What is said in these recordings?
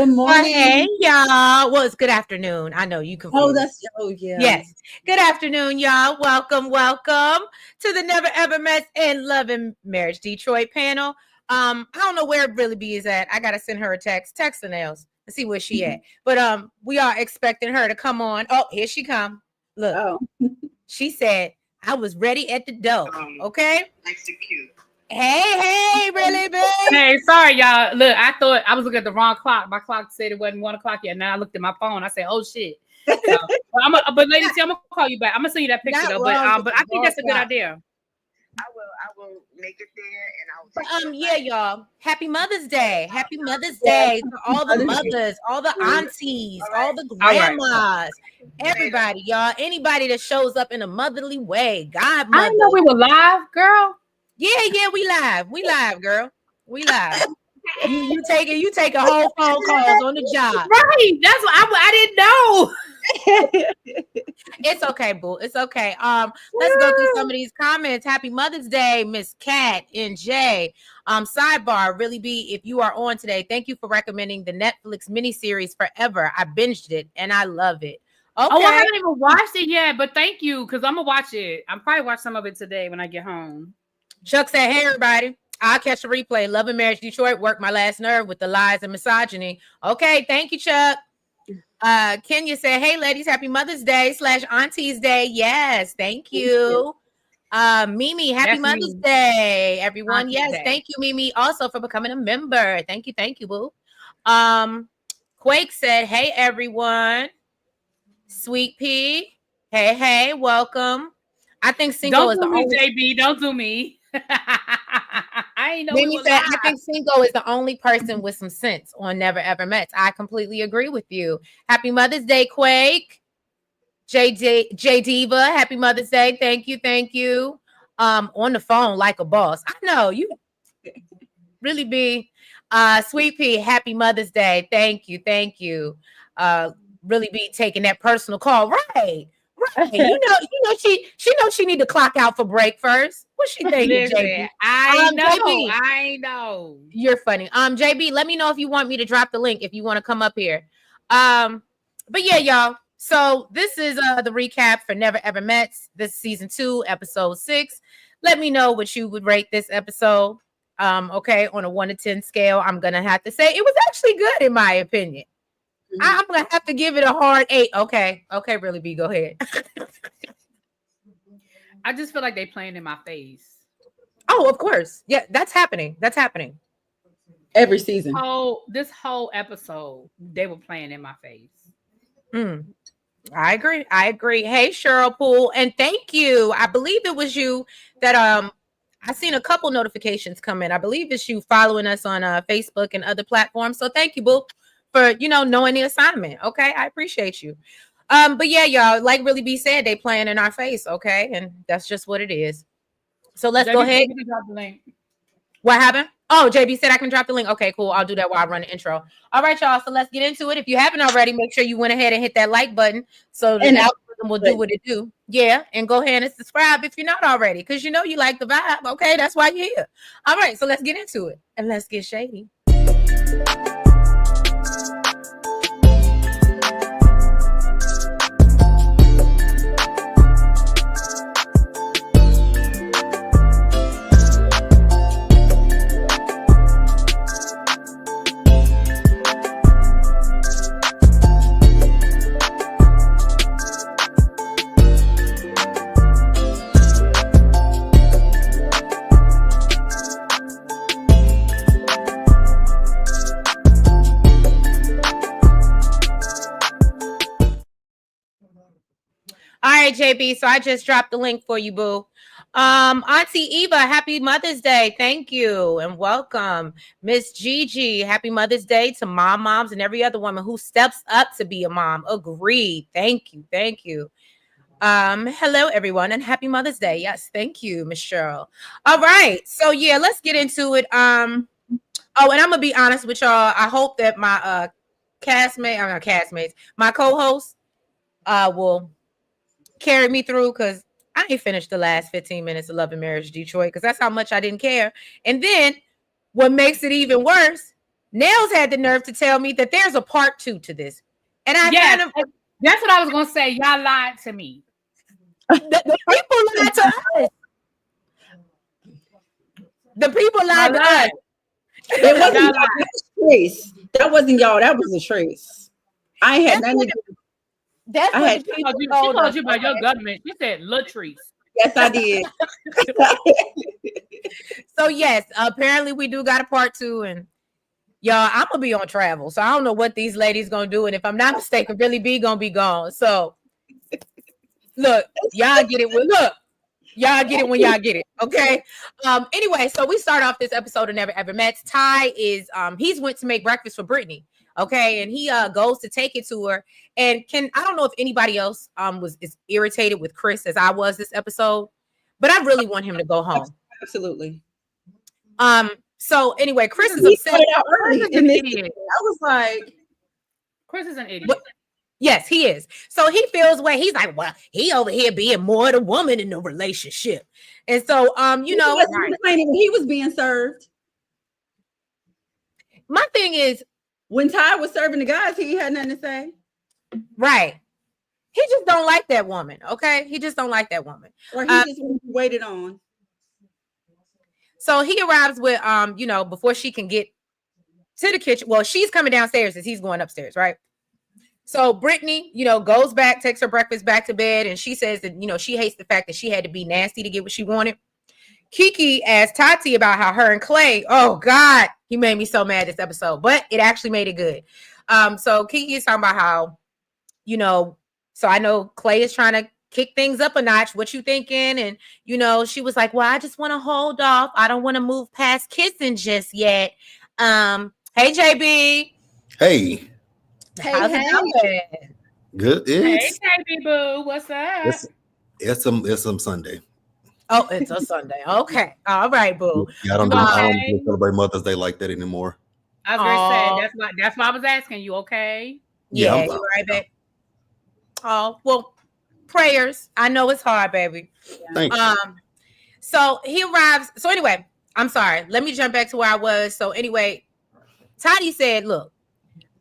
Good morning. Hey, y'all. Well, it's good afternoon. I know you confused. Yeah. Yes. Good afternoon, y'all. Welcome to the Never Ever Met in Love and Marriage Detroit panel. I don't know where Really B is at. I gotta send her a text her nails and see where she at. But we are expecting her to come on. Oh, here she come. Look, she said I was ready at the door. Okay. Execute. Hey, Really B. Hey, sorry, y'all. Look, I thought I was looking at the wrong clock. My clock said it wasn't 1 o'clock yet. Now I looked at my phone. I said, "Oh shit!" So, but lady, I'm gonna call you back. I'm gonna send you that picture though. But I think that's a good idea. I will make it there, and I'll. Yeah, y'all. Happy Mother's Day. Happy Mother's Day to all the mothers, all the aunties, all the grandmas, everybody, y'all. Anybody that shows up in a motherly way. Godmother. I didn't know we were live, girl. Yeah, we live, girl. We live. You take a whole phone calls on the job. Right. That's what I didn't know. It's okay, boo. It's okay. Let's go through some of these comments. Happy Mother's Day, Miss Cat and Jay. Sidebar, Really B, if you are on today, thank you for recommending the Netflix miniseries Forever. I binged it and I love it. Okay. Oh, I haven't even watched it yet, but thank you, because I'm gonna watch it. I'll probably watch some of it today when I get home. Chuck said, hey, everybody. I'll catch the replay. Love and Marriage Detroit. Work my last nerve with the lies and misogyny. Okay. Thank you, Chuck. Kenya said, hey, ladies, happy Mother's Day / Auntie's Day. Yes. Thank you. Mimi, happy Mother's Day, everyone. Auntie's yes. Day. Thank you, Mimi, also for becoming a member. Thank you, boo. Quake said, hey, everyone. Sweet Pea. Hey, welcome. I think single is the only JB. Don't do me. I ain't know. Mimi said, I think Cinco is the only person with some sense on Never Ever Met. I completely agree with you. Happy Mother's Day, Quake. J Diva, happy Mother's Day. Thank you. On the phone like a boss. I know you Really be. Sweet Pea, happy Mother's Day. Thank you. Really be taking that personal call. Right. You know she need to clock out for break first. What's she thinking, JB? I know. You're funny. JB, let me know if you want me to drop the link if you want to come up here. But yeah, y'all. So this is the recap for Never Ever Met. This season 2, episode 6. Let me know what you would rate this episode. Okay, on a 1 to 10 scale, I'm gonna have to say it was actually good in my opinion. I'm gonna have to give it a hard 8. Okay, Really B, go ahead. I just feel like they playing in my face. Oh, of course. Yeah, that's happening. Every season. This whole episode, they were playing in my face. I agree. Hey, Cheryl Poole, and thank you. I believe it was you that I seen a couple notifications come in. I believe it's you following us on Facebook and other platforms. So thank you, boo, for knowing the assignment. Okay, I appreciate you. But yeah, y'all, like Really B said, they playing in our face. Okay, and that's just what it is. So let's go ahead. What happened? Oh, JB said I can drop the link. Okay, cool. I'll do that while I run the intro. All right, y'all. So let's get into it. If you haven't already, make sure you went ahead and hit that like button so the algorithm will do what it do. Yeah, and go ahead and subscribe if you're not already, because you like the vibe. Okay, that's why you're here. All right, so let's get into it and let's get shady. All right, JB. So I just dropped the link for you, boo. Auntie Eva, happy Mother's Day. Thank you and welcome. Miss Gigi, happy Mother's Day to moms and every other woman who steps up to be a mom. Agreed. Thank you. Hello, everyone, and happy Mother's Day. Yes, thank you, Miss Cheryl. All right. So yeah, let's get into it. And I'm gonna be honest with y'all. I hope that my my co-host will carry me through, because I ain't finished the last 15 minutes of Love and Marriage Detroit, because that's how much I didn't care. And then what makes it even worse Nails had the nerve to tell me that there's a part 2 to this. And I Yes, kind of that's what I was gonna say. Y'all lied to me. the people lied to us. The people lied to us. It wasn't y'all, that was Trace. That wasn't y'all. That was a Trace. I ain't had nothing to do. That's what she told you about your government. She said Latrice. Yes, I did. So yes, apparently we do got a part 2, and y'all, I'm gonna be on travel, so I don't know what these ladies gonna do, and if I'm not mistaken, Billy B gonna be gone. So look, y'all get it. Y'all get it when y'all get it. Okay. Anyway, so we start off this episode of Never Ever Met. Ty is he's went to make breakfast for Brittany. Okay, and he goes to take it to her. And I don't know if anybody else is irritated with Chris as I was this episode, but I really want him to go home. Absolutely. So anyway, Chris is upset. Chris is an idiot. I was like, Chris is an idiot. But, yes, he is. So he feels way. He's like, well, he over here being more the woman in the relationship. And so, you know, complaining when he was being served. My thing is, when Ty was serving the guys, he had nothing to say. Right. He just don't like that woman. Okay. He just don't like that woman. Or he just waited on. So he arrives with, you know, before she can get to the kitchen. Well, she's coming downstairs as he's going upstairs, right? So Brittany, you know, goes back, takes her breakfast back to bed, and she says that, you know, she hates the fact that she had to be nasty to get what she wanted. Kiki asked Tati about how her and Clay, oh God, he made me so mad this episode, but it actually made it good. So Kiki is talking about how, you know, so I know Clay is trying to kick things up a notch. What you thinking? And, you know, she was like, well, I just want to hold off. I don't want to move past kissing just yet. Hey, JB. Hey. How's it going? Good. Hey, JB boo. What's up? It's some Sunday. Oh, it's a Sunday. Okay. All right, boo. Yeah, I don't celebrate Mother's Day like that anymore. I was going to say, that's why I was asking you, okay? Yeah, you right back. Oh, well, prayers. I know it's hard, baby. Thank you. So he arrives. So anyway, I'm sorry. Let me jump back to where I was. So anyway, Toddy said, look,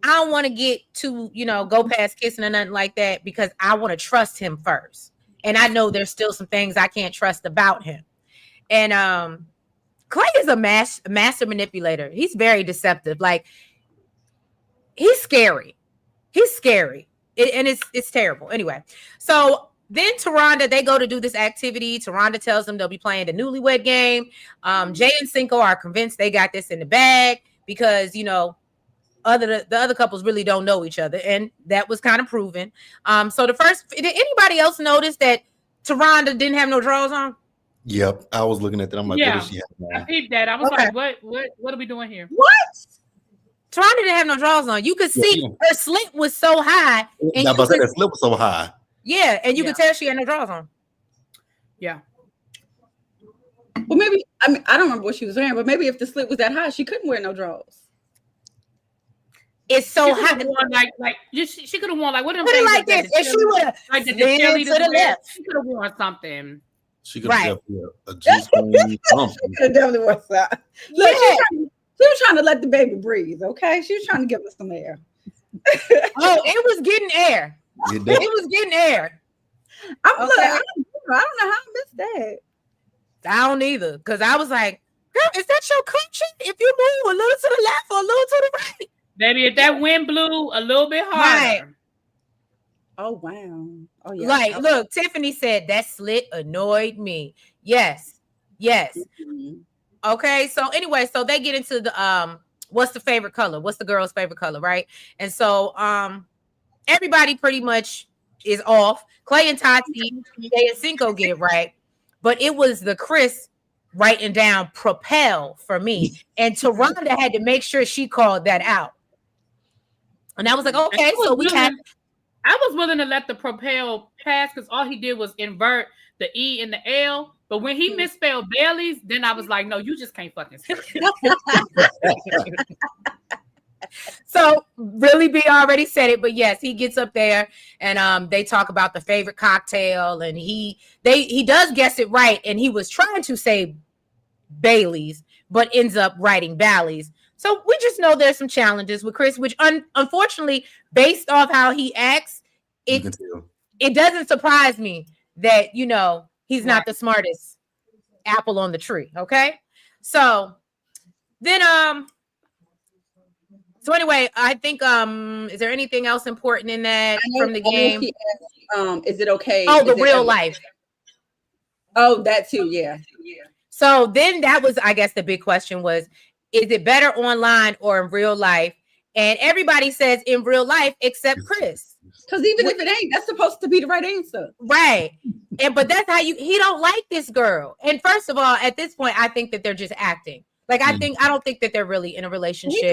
I don't want to get to, you know, go past kissing or nothing like that because I want to trust him first. And I know there's still some things I can't trust about him. And Clay is a master manipulator. He's very deceptive. Like, he's scary. He's scary. And it's terrible. Anyway, so then Taronda, they go to do this activity. Taronda tells them they'll be playing the newlywed game. Jay and Cinco are convinced they got this in the bag because, you know, the other couples really don't know each other, and that was kind of proven. So did anybody else notice that Taronda didn't have no drawers on? Yep, I was looking at that. I'm like, what does she have on? I peeped that. I was like, what are we doing here? What? Taronda didn't have no drawers on. You could see her slit was so high. And that slit was so high. Yeah, and you could tell she had no drawers on. Yeah. Well, maybe I don't remember what she was wearing, but maybe if the slit was that high, she couldn't wear no drawers. It's so high. She could have worn like what? Put it like this. If she would have like the to the left, she could have worn something. She could have a G-string. She could have definitely worn that. Look, she was trying to let the baby breathe. Okay, she was trying to give us some air. Oh, it was getting air. It was getting air. I don't know how I missed that. I don't either, because I was like, girl, is that your country? If you move a little to the left or a little to the right. Maybe if that wind blew a little bit harder. Right. Oh, wow. Oh, yeah. Like, look, Tiffany said that slit annoyed me. Yes. Mm-hmm. Okay. So anyway, so they get into the what's the favorite color? What's the girl's favorite color, right? And so everybody pretty much is off. Clay and Tati, Jay and Cinco get it right. But it was the Chris writing down propel for me. And Taronda had to make sure she called that out. And I was like, okay, so I was willing to let the propel pass because all he did was invert the E and the L. But when he misspelled Bailey's, then I was like, no, you just can't fucking spell it. So really B already said it, but yes, he gets up there and they talk about the favorite cocktail, and he does guess it right, and he was trying to say Bailey's, but ends up writing Bally's. So we just know there's some challenges with Chris, which unfortunately, based off how he acts, it doesn't surprise me that, you know, he's not the smartest apple on the tree. Okay. So then, so anyway, I think, is there anything else important in that from the game? Is it okay? Oh, the real life. Oh, that too. Yeah. So then that was, I guess the big question was, is it better online or in real life? And everybody says in real life except Chris. Because even if it ain't, that's supposed to be the right answer. Right. But that's how he don't like this girl. And first of all, at this point, I think that they're just acting. Like, I don't think that they're really in a relationship. He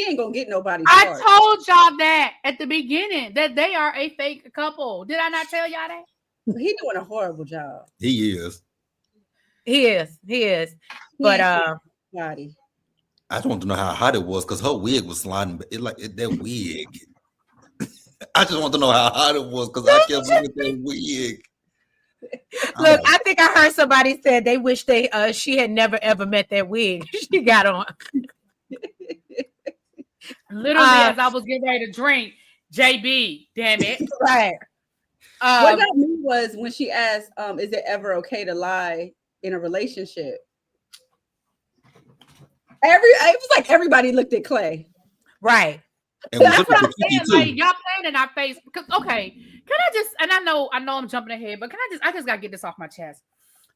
ain't gonna get nobody. I told y'all that at the beginning, that they are a fake couple. Did I not tell y'all that? He doing a horrible job. He is. But body. I just want to know how hot it was because her wig was sliding. That wig. I just want to know how hot it was because I kept looking at that wig. Look, I think I heard somebody said they wish she had never ever met that wig she got on. Literally, as I was getting ready to drink, JB, damn it. Right. What got me was when she asked, is it ever okay to lie in a relationship? It was like everybody looked at Clay. Right. And that's what I'm saying. Like, y'all playing in our face. Because can I just, and I know I'm jumping ahead, but I just gotta get this off my chest.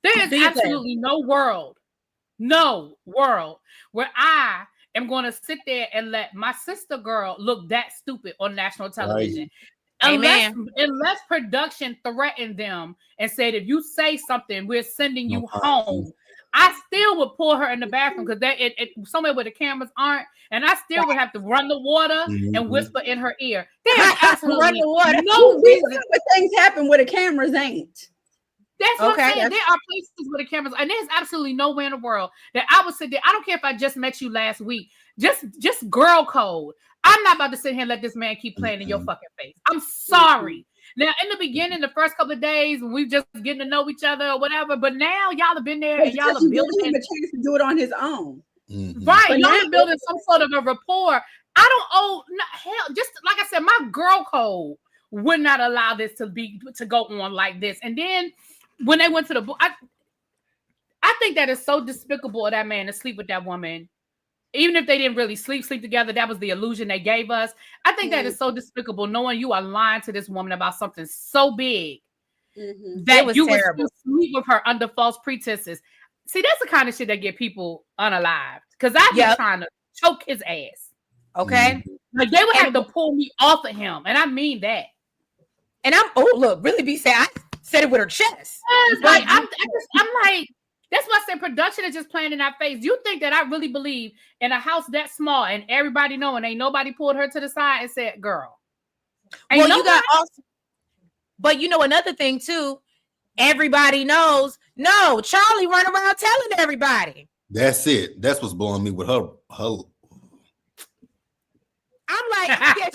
There is absolutely no world where I am going to sit there and let my sister girl look that stupid on national television. Right. Unless production threatened them and said, if you say something, we're sending you home. I still would pull her in the bathroom because somewhere where the cameras aren't, and I still would have to run the water and whisper in her ear. There's absolutely no reason. But things happen where the cameras ain't. That's what I'm saying. There are places where the cameras, and there's absolutely nowhere in the world that I would sit there. I don't care if I just met you last week. Just girl code. I'm not about to sit here and let this man keep playing in your fucking face. I'm sorry. Now, in the beginning, the first couple of days, when we just getting to know each other or whatever, but now y'all have been there and y'all are building him a chance to do it on his own. Right. But y'all are building some sort of a rapport. I don't owe hell. Just like I said, my girl code would not allow this to go on like this. And then when they went to the book, I think that is so despicable of that man to sleep with that woman. Even if they didn't really sleep together, that was the illusion they gave us. I think that is so despicable, knowing you are lying to this woman about something so big that you would sleep with her under false pretenses. See, that's the kind of shit that get people unalived. Because I've been trying to choke his ass. Okay, like they would have to pull me off of him, and I mean that. And really be saying, I said it with her chest. Like I'm like. That's why I said production is just playing in our face. You think that I really believe in a house that small and everybody knowing ain't nobody pulled her to the side and said, girl. Well, you got also, but you know, another thing too, everybody knows, no, Charlie run around telling everybody. That's it. That's what's blowing me with her. I'm like, I guess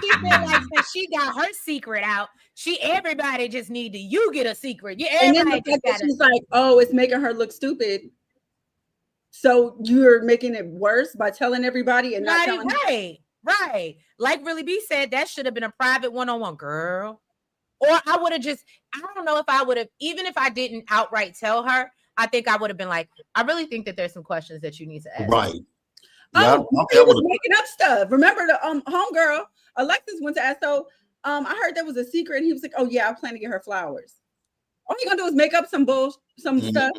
she feel like that she got her secret out. Everybody just need you get a secret. Yeah, and then the fact that she's like, oh, it's making her look stupid. So you're making it worse by telling everybody and not telling right. Like Really B said, that should have been a private one-on-one, girl. Or I would have I don't know if I would have, even if I didn't outright tell her, I think I would have been like, I really think that there's some questions that you need to ask. Right. Yeah, he was making up stuff. Remember the homegirl Alexis went to ask. So I heard there was a secret, and he was like, "Oh yeah, I plan to get her flowers." All you gonna do is make up some stuff.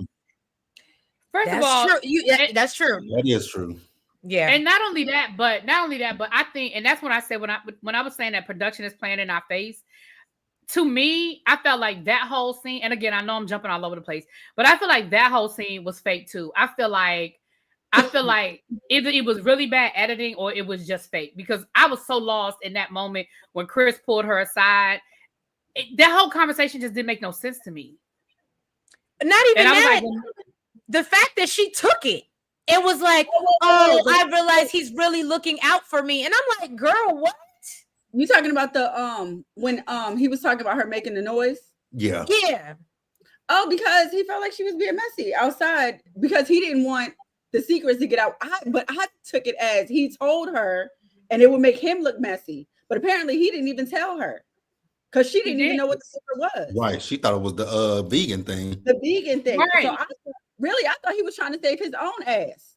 First of all, true. That's true. That is true. Yeah, and not only that, but I think, and that's what I said when I was saying that production is playing in our face. To me, I felt like that whole scene, and again, I know I'm jumping all over the place, but I feel like that whole scene was fake too. I feel like either it was really bad editing or it was just fake, because I was so lost in that moment when Chris pulled her aside. That whole conversation just didn't make no sense to me. Not even that. The fact that she took it. It was like, I realized he's really looking out for me. And I'm like, girl, what? You talking about the when he was talking about her making the noise? Yeah. Yeah. Oh, because he felt like she was being messy outside, because he didn't want the secrets to get out. But I took it as he told her, and it would make him look messy. But apparently, he didn't even tell her because she didn't even know what the secret was. Right. She thought it was the vegan thing. The vegan thing. Right. So I thought he was trying to save his own ass.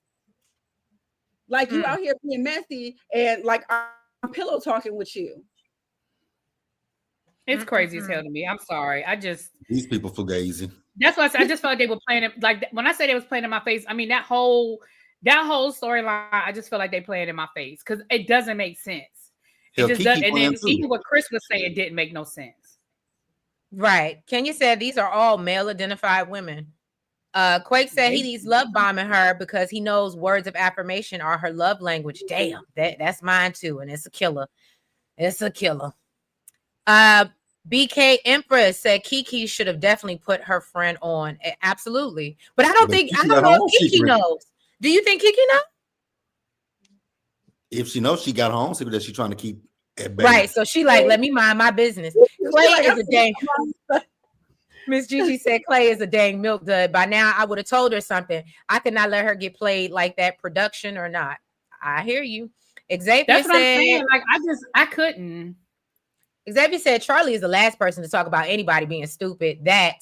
Like you out here being messy, and like I'm pillow talking with you. It's crazy as hell to me. I'm sorry. These people fugazi. That's why I just felt like they were playing it. Like when I say they was playing in my face, I mean that whole storyline. I just feel like they playing in my face because it doesn't make sense. It just does, and then even what Chris was saying didn't make no sense. Right. Kenya said these are all male identified women. Quake said he's love bombing her because he knows words of affirmation are her love language. Damn, that's mine too, and it's a killer. It's a killer. BK Empress said Kiki should have definitely put her friend on. Absolutely, but I don't know if Kiki knows. Do you think Kiki knows? If she knows, she got her own secret that she's trying to keep at bay. Right. So she like, let me mind my business. Clay is a dang. Miss Gigi said Clay is a dang milk dud. By now, I would have told her something. I could not let her get played like that, production or not. I hear you. Xavier That's what I'm said, saying. Like I couldn't. Xavier said Charlie is the last person to talk about anybody being stupid. That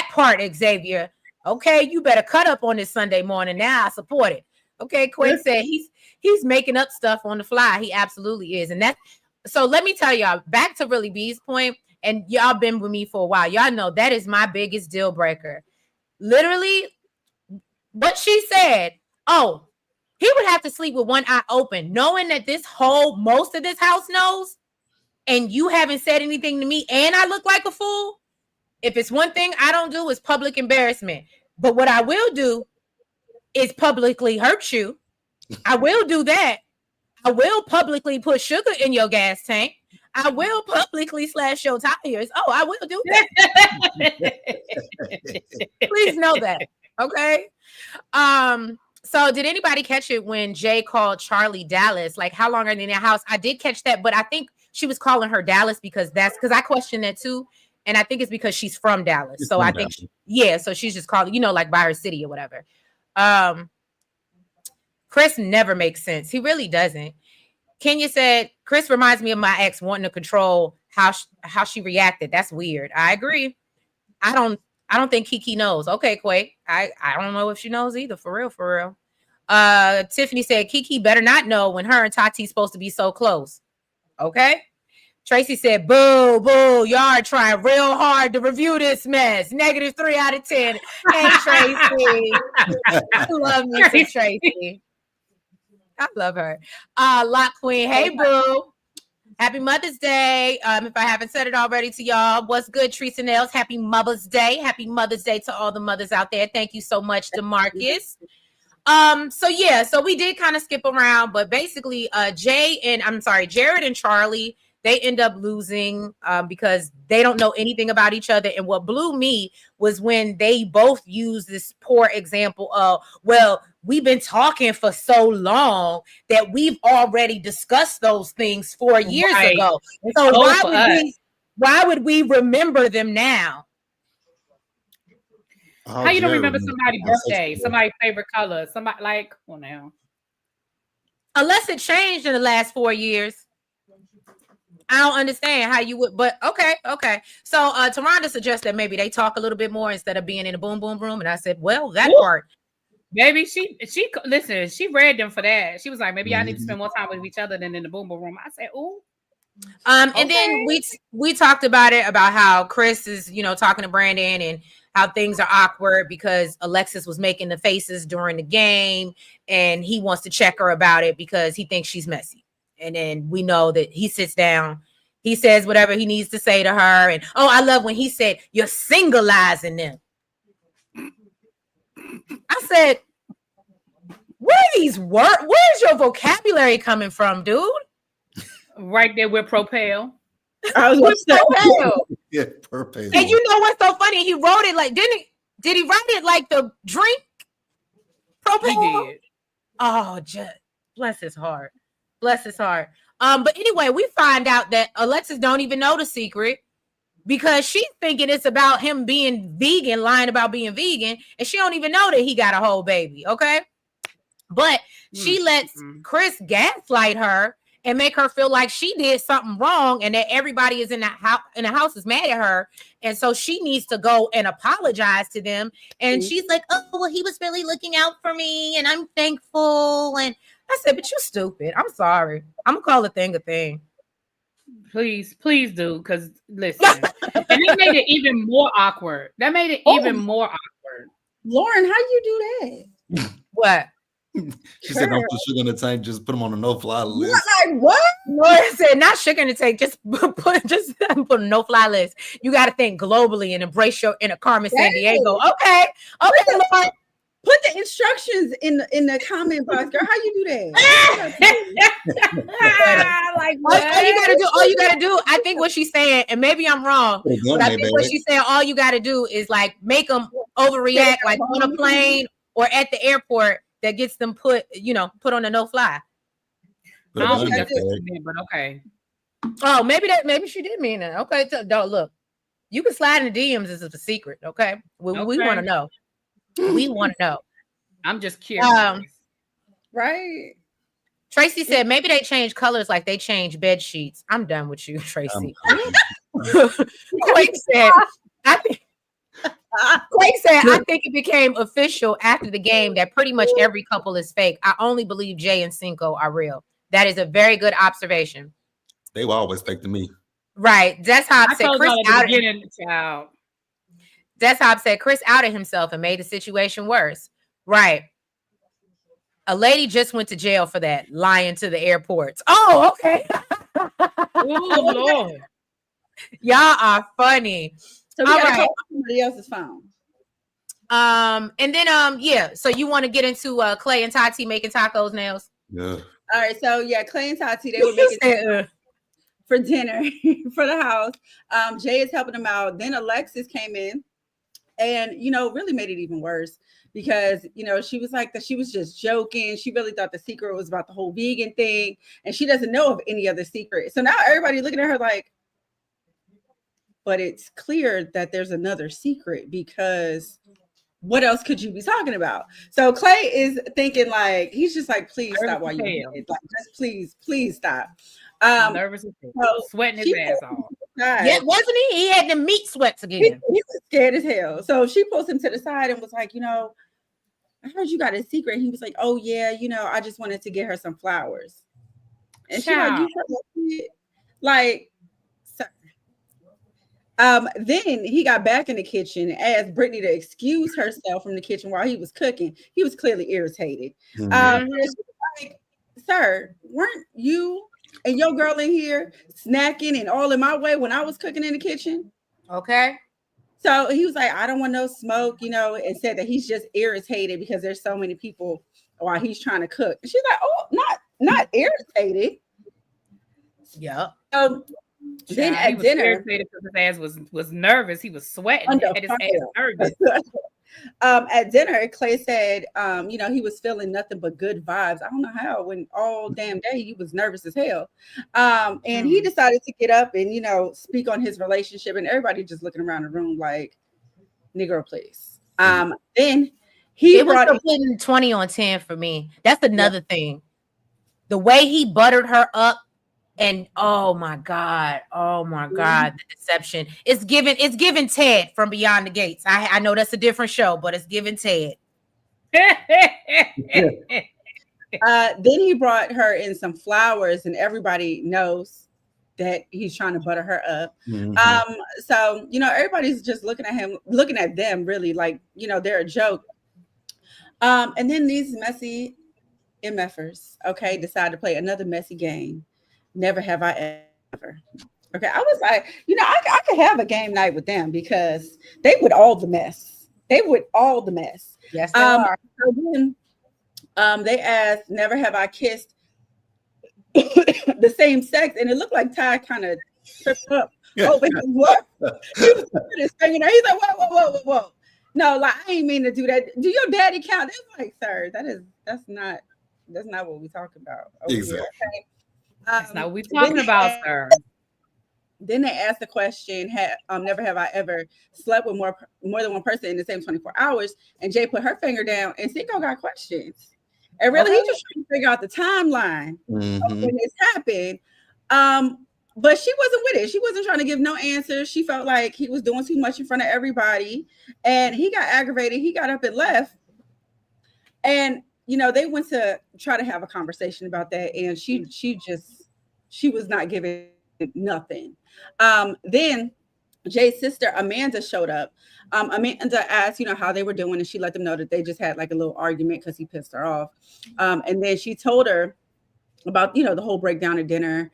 part, Xavier. Okay, you better cut up on this Sunday morning. Now I support it. Okay, Quinn said he's making up stuff on the fly. He absolutely is. And that's so let me tell y'all, back to Really B's point, and y'all been with me for a while. Y'all know that is my biggest deal breaker. Literally, what she said, oh, he would have to sleep with one eye open, knowing that most of this house knows, and you haven't said anything to me, and I look like a fool. If it's one thing I don't do is public embarrassment. But what I will do is publicly hurt you. I will do that. I will publicly put sugar in your gas tank. I will publicly slash your tires. Oh, I will do that. Please know that. Okay. So did anybody catch it when Jay called Charlie Dallas? Like, how long are they in their house? I did catch that, but I think she was calling her Dallas because I questioned that too. And I think it's because she's from Dallas. So I think, so she's just calling, like by her city or whatever. Chris never makes sense. He really doesn't. Kenya said, Chris reminds me of my ex wanting to control how she reacted. That's weird. I agree. I don't think Kiki knows. Okay, Quake. I don't know if she knows either. For real. Tiffany said, Kiki better not know when her and Tati's supposed to be so close. Okay. Tracy said, boo, y'all are trying real hard to review this mess. -3 out of 10. Hey, Tracy. I love me some Tracy. I love her. Lock Queen, hey, boo. Happy Mother's Day. If I haven't said it already to y'all, what's good, Treats and Nails? Happy Mother's Day. Happy Mother's Day to all the mothers out there. Thank you so much, DeMarcus. So we did kind of skip around, but basically, Jared and Charlie, they end up losing because they don't know anything about each other. And what blew me was when they both used this poor example of, well, we've been talking for so long that we've already discussed those things 4 years ago. So why would we remember them now? How you don't remember somebody's birthday, somebody's favorite color, somebody like, well, now. Unless it changed in the last 4 years. I don't understand how you would, but okay. So Taronda suggests that maybe they talk a little bit more instead of being in a boom boom room. And I said, well, that part. Baby, she read them for that. She was like, maybe I need to spend more time with each other than in the boom boom room. I said, ooh. And then we talked about how Chris is, talking to Brandon and how things are awkward because Alexis was making the faces during the game and he wants to check her about it because he thinks she's messy. And then we know that he sits down, he says whatever he needs to say to her. And I love when he said, you're singleizing them. I said, where's your vocabulary coming from, dude? Right there with Propel. I was going to say, yeah, Propel. And you know what's so funny? He wrote it like, did he write it like the drink? Propel? He did. Oh, just bless his heart. But anyway, we find out that Alexis don't even know the secret because she's thinking it's about him being vegan, lying about being vegan, and she don't even know that he got a whole baby. Okay. But she lets Chris gaslight her and make her feel like she did something wrong and that everybody is in the house is mad at her. And so she needs to go and apologize to them. And she's like, oh, well, he was really looking out for me and I'm thankful. And I said, but you stupid. I'm sorry. I'm going to call a thing a thing. Please do. Because listen, and it made it even more awkward. That made it even more awkward. Lauren, how you do that? What? She said, don't put sugar in the tank, just put them on the no-fly list. Like, what? Lauren said, not sugar in the tank, just put a no-fly list. You got to think globally and embrace your inner Carmen San Diego. Okay, Lauren. Put the instructions in the comment box, girl. How you do that? Like, all you gotta do. I think what she's saying, and maybe I'm wrong, but I think what she's saying, all you gotta do is like make them overreact, like on a plane or at the airport, that gets them put on a no-fly. I don't think that's what she meant, but okay. Oh, maybe she did mean that. Okay, don't look. You can slide in the DMs as a secret. Okay, we want to know. We want to know. I'm just curious. Right. Tracy said maybe they change colors like they change bed sheets. I'm done with you, Tracy. Quake said, I think it became official after the game that pretty much every couple is fake. I only believe Jay and Cinco are real. That is a very good observation. They were always fake to me. Right. That's how I said Chris child. That's how I said Chris outed himself and made the situation worse. Right. A lady just went to jail for that, lying to the airports. Oh, okay. Oh, Lord. Y'all are funny. So we got to call somebody else's phone. And then yeah. So you want to get into Clay and Tati making tacos nails? Yeah. All right. So yeah, Clay and Tati, they were making for dinner for the house. Jay is helping them out. Then Alexis came in. And, really made it even worse because, she was like that. She was just joking. She really thought the secret was about the whole vegan thing. And she doesn't know of any other secret. So now everybody looking at her like, but it's clear that there's another secret because what else could you be talking about? So Clay is thinking like, he's just like, please stop while you're like, just please stop. Nervous as hell. Sweating his ass off. Yeah, wasn't he? He had the meat sweats again. He was scared as hell. So she pulls him to the side and was like, I heard you got a secret. He was like, oh yeah, I just wanted to get her some flowers. And she's like, you heard that? Like, sir. Then he got back in the kitchen and asked Brittany to excuse herself from the kitchen while he was cooking. He was clearly irritated. And she was like, sir, weren't you and your girl in here snacking and all in my way when I was cooking in the kitchen? Okay. So he was like, I don't want no smoke, and said that he's just irritated because there's so many people while he's trying to cook. And she's like, oh, not irritated. Yeah. Then at dinner, irritated because his ass was nervous. He was sweating. At his ass nervous. At dinner, Clay said, he was feeling nothing but good vibes. I don't know how, when all damn day he was nervous as hell. And he decided to get up and, speak on his relationship, and everybody just looking around the room like, Negro, please. Then it was putting 20 on 10 for me. That's another thing. The way he buttered her up. And oh my God, the deception. It's given Ted from Beyond the Gates. I know that's a different show, but it's given Ted. Then he brought her in some flowers, and everybody knows that he's trying to butter her up. So everybody's just looking at them really like they're a joke. And then these messy MFers, decide to play another messy game. Never have I ever. Okay, I was like, I could have a game night with them because they would all the mess. Yes, they are. So then, they asked, never have I kissed the same sex, and it looked like Ty kind of tripped up over his what? He was putting his finger there. He's like, whoa. No, like I ain't mean to do that. Do your daddy count? It's like, sir, that's not what we talking about. Exactly. Here, okay? That's not what we're talking about, sir. Then they asked the question, never have I ever slept with more than one person in the same 24 hours. And Jay put her finger down, and Cinco got questions. And really, he just trying to figure out the timeline of when this happened. But she wasn't with it. She wasn't trying to give no answers. She felt like he was doing too much in front of everybody. And he got aggravated. He got up and left. And, you know, they went to try to have a conversation about that. And she was not giving nothing. Then Jay's sister, Amanda, showed up. Amanda asked, you know, how they were doing. And she let them know that they just had like a little argument because he pissed her off. And then she told her about, you know, the whole breakdown at dinner.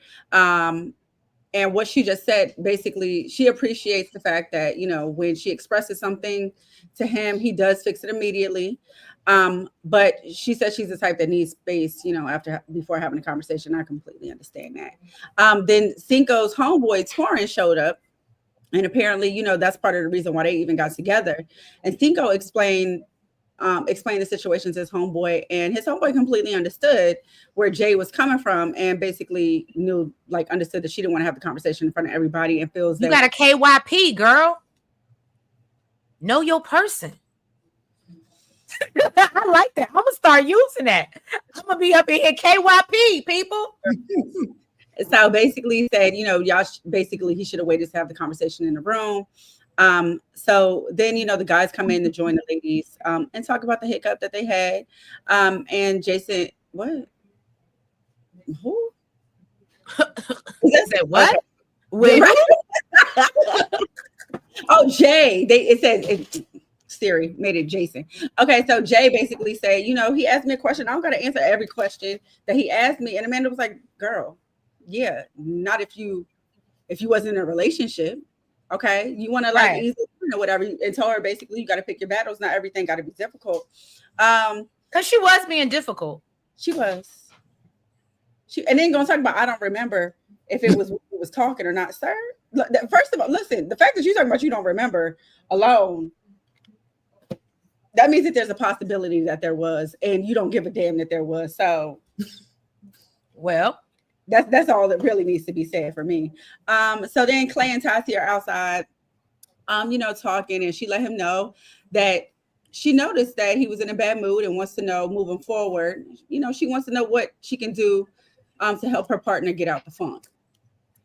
And what she just said, basically, she appreciates the fact that, you know, when she expresses something to him, he does fix it immediately. But she says she's the type that needs space, you know, before having a conversation. I completely understand that. Then Cinco's homeboy, Torrin, showed up. And apparently, you know, that's part of the reason why they even got together. And Cinco explained the situation to his homeboy, and his homeboy completely understood where Jay was coming from, and basically understood that she didn't want to have the conversation in front of everybody, and feels you got a KYP, girl. Know your person. I like that. I'm gonna start using that. I'm gonna be up in here KYP, people. So basically he said, you know, he should have waited to have the conversation in the room. So then, you know, the guys come in to join the ladies and talk about the hiccup that they had. And Jason, what? Who? Said what? Okay. Wait, right? Oh, Jay. Siri made it Jason. Okay, so Jay basically said, you know, he asked me a question. I don't got to answer every question that he asked me. And Amanda was like, girl, yeah, not if you wasn't in a relationship. Okay, you want to like easy or whatever, and tell her basically you got to pick your battles. Not everything got to be difficult. Because she was being difficult. She was. And then gonna talk about I don't remember if it was talking or not, sir. First of all, listen, the fact that you're talking about you don't remember alone, that means that there's a possibility that there was, and you don't give a damn that there was. So, well. That's all that really needs to be said for me. So then Clay and Tati are outside, you know, talking, and she let him know that she noticed that he was in a bad mood and wants to know moving forward. You know, she wants to know what she can do to help her partner get out the funk.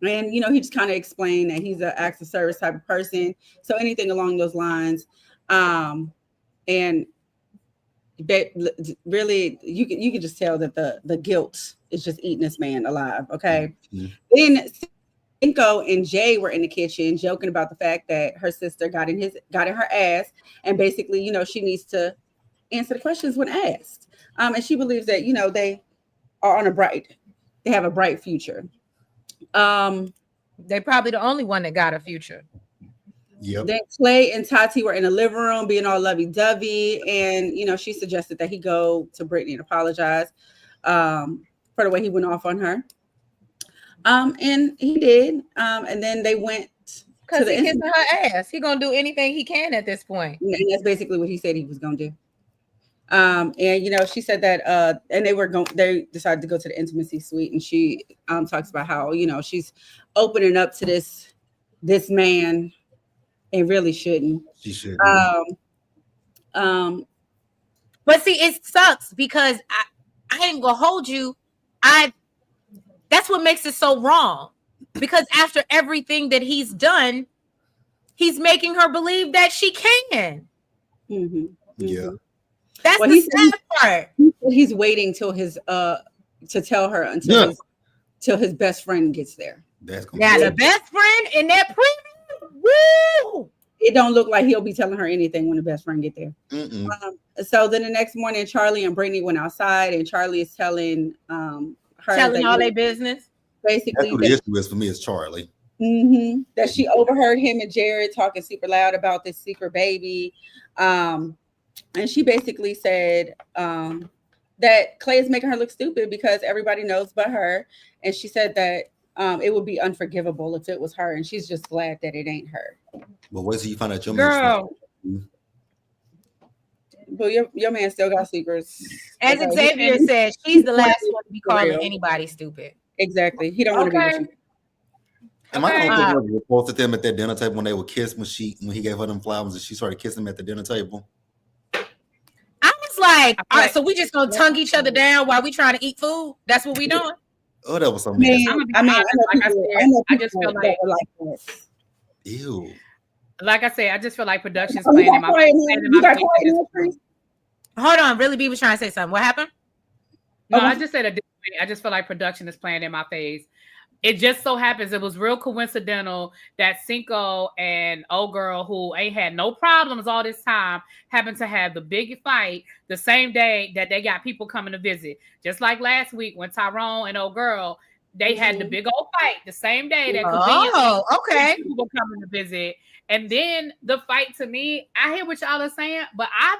And, you know, he just kind of explained that he's an acts of service type of person. So anything along those lines. And really, you can just tell that the guilt is just eating this man alive. Okay. Mm-hmm. Then Cinco and Jay were in the kitchen joking about the fact that her sister got in her ass, and basically, you know, she needs to answer the questions when asked. And she believes that, you know, they have a bright future. They're probably the only one that got a future. Yep. Then Clay and Tati were in the living room being all lovey-dovey, and you know, she suggested that he go to Brittany and apologize for the way he went off on her. And he did. And then they went because he's kissing her ass. He gonna do anything he can at this point. And that's basically what he said he was gonna do. And you know, she said that and they decided to go to the intimacy suite, and she talks about how, you know, she's opening up to this man. And really shouldn't. She should. But see, it sucks because I ain't gonna hold you. That's what makes it so wrong. Because after everything that he's done, he's making her believe that she can. Mm-hmm. Yeah. That's the sad part. He's waiting till his to tell her until his best friend gets there. Now the best friend in that preview. Woo! It don't look like he'll be telling her anything when the best friend get there. So then the next morning, Charlie and Brittany went outside, and Charlie is telling her all their business. Basically, that's what the issue is for me is Charlie. Mm-hmm, that she overheard him and Jared talking super loud about this secret baby, and she basically said that Clay is making her look stupid because everybody knows but her, and she said that it would be unforgivable if it was her, and she's just glad that it ain't her. But wait till you find out your girl. But your man still got secrets. As Xavier said, she's the last one to be calling anybody stupid. Exactly. He don't want to be with you. Am I the only one who reported them at that dinner table when they would kiss when he gave her them flowers and she started kissing him at the dinner table? I was like, all right, so we just gonna tongue each other down while we trying to eat food. That's what we doing. Oh, that was so I mean, nasty. I just feel like this. Ew. Like I said, I just feel like production's playing in my face. Hold on, really, B was trying to say something. What happened? No, I just said I just feel like production is playing in my face. It just so happens it was real coincidental that Cinco and old girl, who ain't had no problems all this time, happened to have the big fight the same day that they got people coming to visit. Just like last week when Tyrone and old girl, they had the big old fight the same day that people were coming to visit. And then the fight, to me, I hear what y'all are saying, but I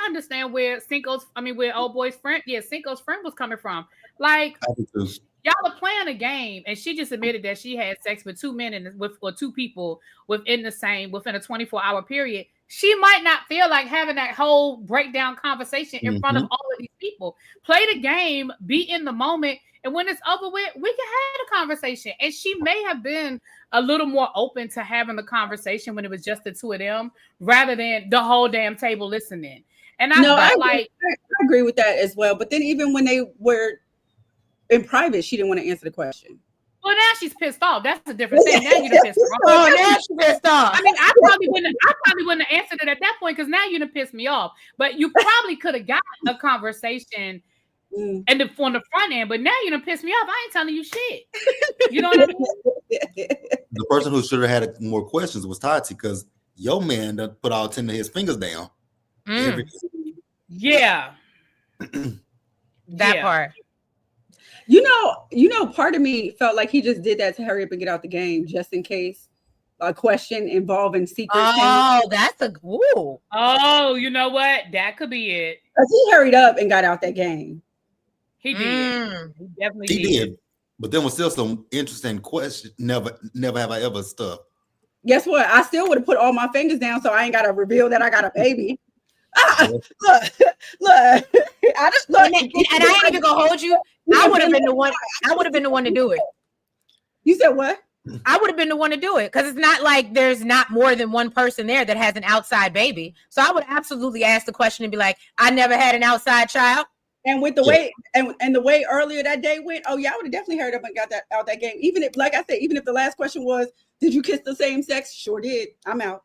understand where where old boy's friend, Cinco's friend was coming from. Like, y'all are playing a game, and she just admitted that she had sex with two men or two people within a 24-hour period. She might not feel like having that whole breakdown conversation in front of all of these people. Play the game, be in the moment, and when it's over with, we can have a conversation. And she may have been a little more open to having the conversation when it was just the two of them, rather than the whole damn table listening. And I agree with that as well. But then even when they were in private, she didn't want to answer the question. Well, now she's pissed off. That's a different thing. Now you're pissed off. Oh, now she's pissed off. I mean, I probably wouldn't have answered it at that point because now you done pissed me off. But you probably could have got a conversation on the front end. But now you done pissed me off. I ain't telling you shit. You know what I mean? The person who should have had more questions was Tati, because your man done put all 10 of his fingers down. Yeah. That part. You know, part of me felt like he just did that to hurry up and get out the game, just in case a question involving secret. That's a ooh. Oh, you know what? That could be it. Because he hurried up and got out that game. He did. He definitely did. But there was still some interesting questions. Never have I ever stuff. Guess what? I still would have put all my fingers down, so I ain't got to reveal that I got a baby. Look. I just look, and I ain't even gonna hold you. I would have been the one. I would have been the one to do it. You said what? I would have been the one to do it because it's not like there's not more than one person there that has an outside baby. So I would absolutely ask the question and be like, "I never had an outside child." And with the way and the way earlier that day went, oh yeah, I would have definitely heard up and got that out that game. Even if, like I said, even if the last question was, "Did you kiss the same sex?" Sure did. I'm out.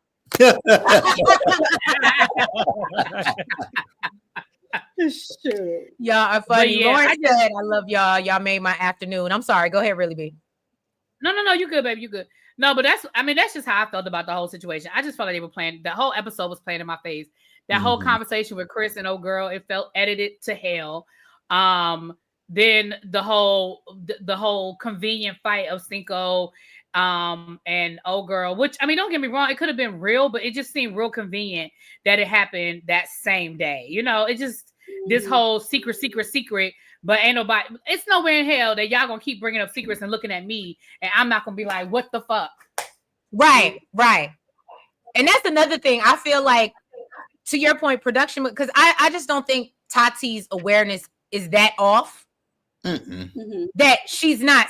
Sure. Y'all are funny. Yeah, Lauren said, "I love y'all. Y'all made my afternoon." I'm sorry. Go ahead, really, B. No, you good, baby. You good. No, but that's just how I felt about the whole situation. I just felt like they were playing. The whole episode was playing in my face. That whole conversation with Chris and old girl, it felt edited to hell. Then the whole convenient fight of Cinco and old girl, which, I mean, don't get me wrong, it could have been real, but it just seemed real convenient that it happened that same day. You know, it just this whole secret, but ain't nobody. It's nowhere in hell that y'all gonna keep bringing up secrets and looking at me, and I'm not gonna be like, what the fuck? Right. And that's another thing. I feel like, to your point, production, because I just don't think Tati's awareness is that off. That she's not,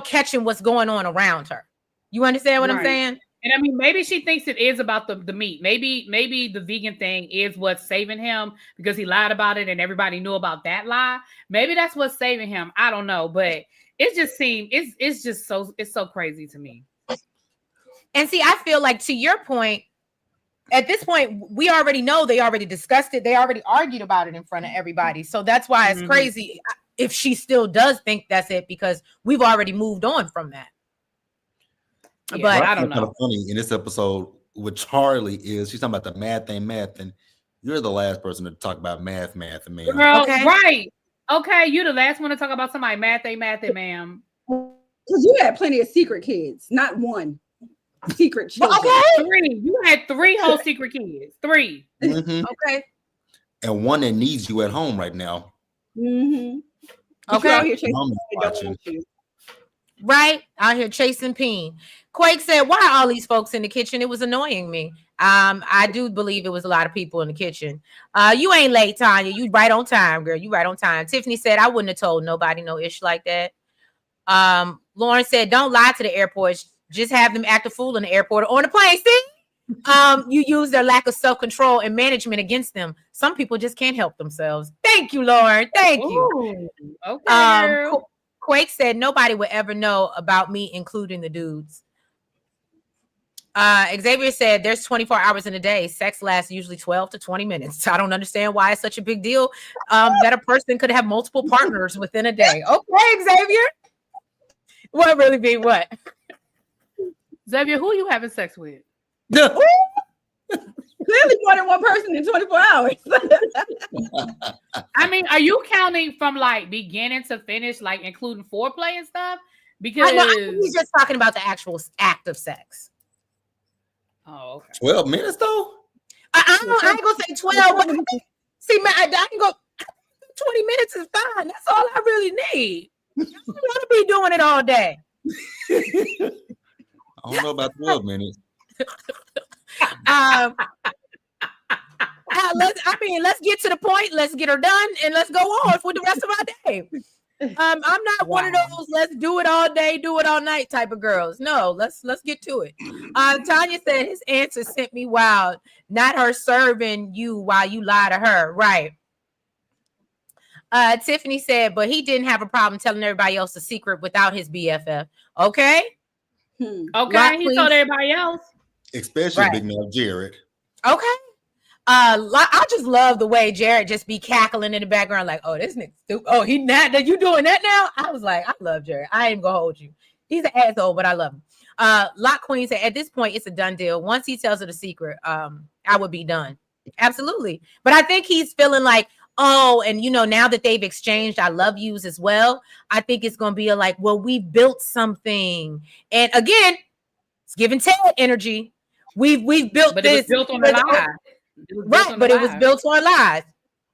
catching what's going on around her. You understand what I'm saying? And I mean, maybe she thinks it is about the meat. Maybe the vegan thing is what's saving him because he lied about it and everybody knew about that lie. Maybe that's what's saving him. I don't know, but it just seemed it's so crazy to me. And see, I feel like, to your point, at this point, we already know they already discussed it. They already argued about it in front of everybody. So that's why it's crazy if she still does think that's it, because we've already moved on from that. Yeah, but I don't know. Kind of funny in this episode with Charlie is she's talking about the math, and you're the last person to talk about math, man. Girl, okay. Right. Okay, you're the last one to talk about somebody math, ma'am. Because you had plenty of secret kids, not one. Secret children. Okay. 3. You had 3 whole secret kids. 3. Okay. And one that needs you at home right now. Okay. Right out here chasing Peen. Quake said, "Why are all these folks in the kitchen? It was annoying me." I do believe it was a lot of people in the kitchen. You ain't late, Tanya. You right on time, girl. You right on time. Tiffany said, "I wouldn't have told nobody no ish like that." Lauren said, "Don't lie to the airports. Just have them act a fool in the airport or on the plane." See? you use their lack of self-control and management against them. Some people just can't help themselves. Thank you, Lauren. Thank you. Ooh, okay, girl. Quake said nobody would ever know about me, including the dudes. Xavier said there's 24 hours in a day. Sex lasts usually 12 to 20 minutes. I don't understand why it's such a big deal that a person could have multiple partners within a day. Okay, Xavier. What really be what? Xavier, who are you having sex with? Clearly more than one person in 24 hours. I mean, are you counting from like beginning to finish, like including foreplay and stuff? Because I think he's just talking about the actual act of sex. Oh, okay. 12 minutes though? I ain't gonna say 12, but see, man, I can go 20 minutes is fine. That's all I really need. I don't want to be doing it all day. I don't know about 12 minutes. Let's get to the point. Let's get her done, and let's go on with the rest of our day. I'm not one of those let's do it all day, do it all night type of girls. No, let's get to it. Tanya said his answer sent me wild. Not her serving you while you lie to her, right? Tiffany said, but he didn't have a problem telling everybody else the secret without his BFF. Okay. Okay, he told everybody else. Especially Big Mouth Jared. Okay. I just love the way Jared just be cackling in the background, like, oh, this nigga stupid. Oh, he not you doing that now? I was like, I love Jared. I ain't gonna hold you. He's an asshole, but I love him. Lock Queen said, at this point, it's a done deal. Once he tells her the secret, I would be done. Absolutely. But I think he's feeling like, oh, and now that they've exchanged I love yous as well, I think it's gonna be like, well, we built something. And again, it's giving Ted energy. We've built but this. It was built on the lie. Right, but it was built on lies.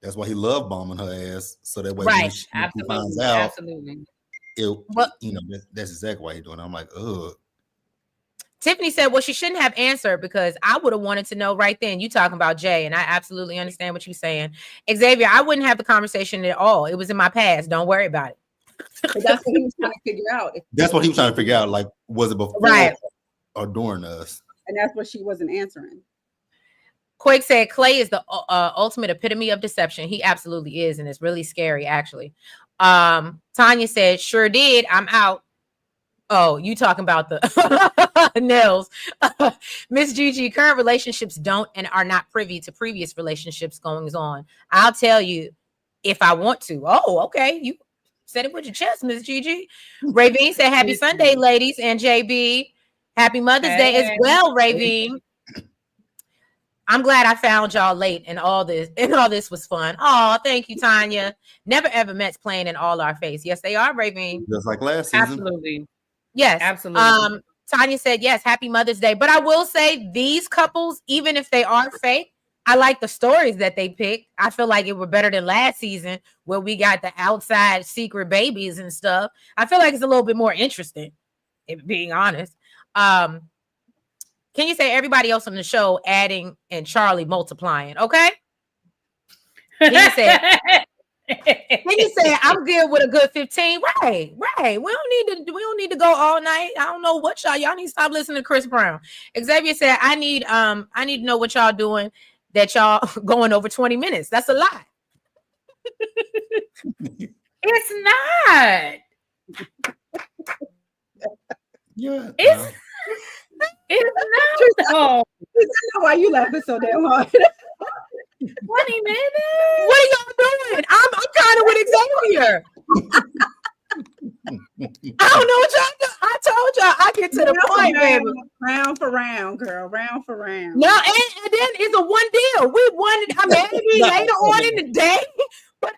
That's why he loved bombing her ass, so that way right, she finds out, absolutely. That's exactly why he's doing it. I'm like, ugh. Tiffany said, well, she shouldn't have answered because I would have wanted to know right then. You talking about Jay, and I absolutely understand what you're saying. Xavier, I wouldn't have the conversation at all. It was in my past. Don't worry about it. But that's what he was trying to figure out. That's what he was trying to figure out. Like, was it before or during us? And that's what she wasn't answering. Quake said Clay is the ultimate epitome of deception. He absolutely is, and it's really scary, actually. Tanya said, sure did. I'm out. Oh, you talking about the nails. Miss Gigi, current relationships don't and are not privy to previous relationships goings on. I'll tell you if I want to. Oh, okay. You said it with your chest, Miss Gigi. Ravine said, happy Sunday, ladies, and JB. Happy Mother's Day as well, Ravine. I'm glad I found y'all late and all this was fun. Oh, thank you, Tanya. Never ever Mets playing in all our face. Yes, they are, Ravine. Just like last season. Absolutely. Yes. Absolutely. Tanya said, yes, happy Mother's Day. But I will say these couples, even if they are fake, I like the stories that they picked. I feel like it were better than last season where we got the outside secret babies and stuff. I feel like it's a little bit more interesting, if being honest. Can you say everybody else on the show adding and Charlie multiplying? Okay. Can you say I'm good with a good 15? Right. We don't need to go all night. I don't know what y'all need to stop listening to Chris Brown. Xavier said, I need to know what y'all doing that y'all going over 20 minutes. That's a lie. It's not. Yeah. It's not. Oh, I know why you laughing so damn hard. 20 minutes. What are y'all doing? I'm kind of with Xavier. I don't know what y'all do. I told y'all I get to the point, baby. Round for round, girl. Round for round. No, and then it's a one deal. We won it. I mean, maybe later on in the day, but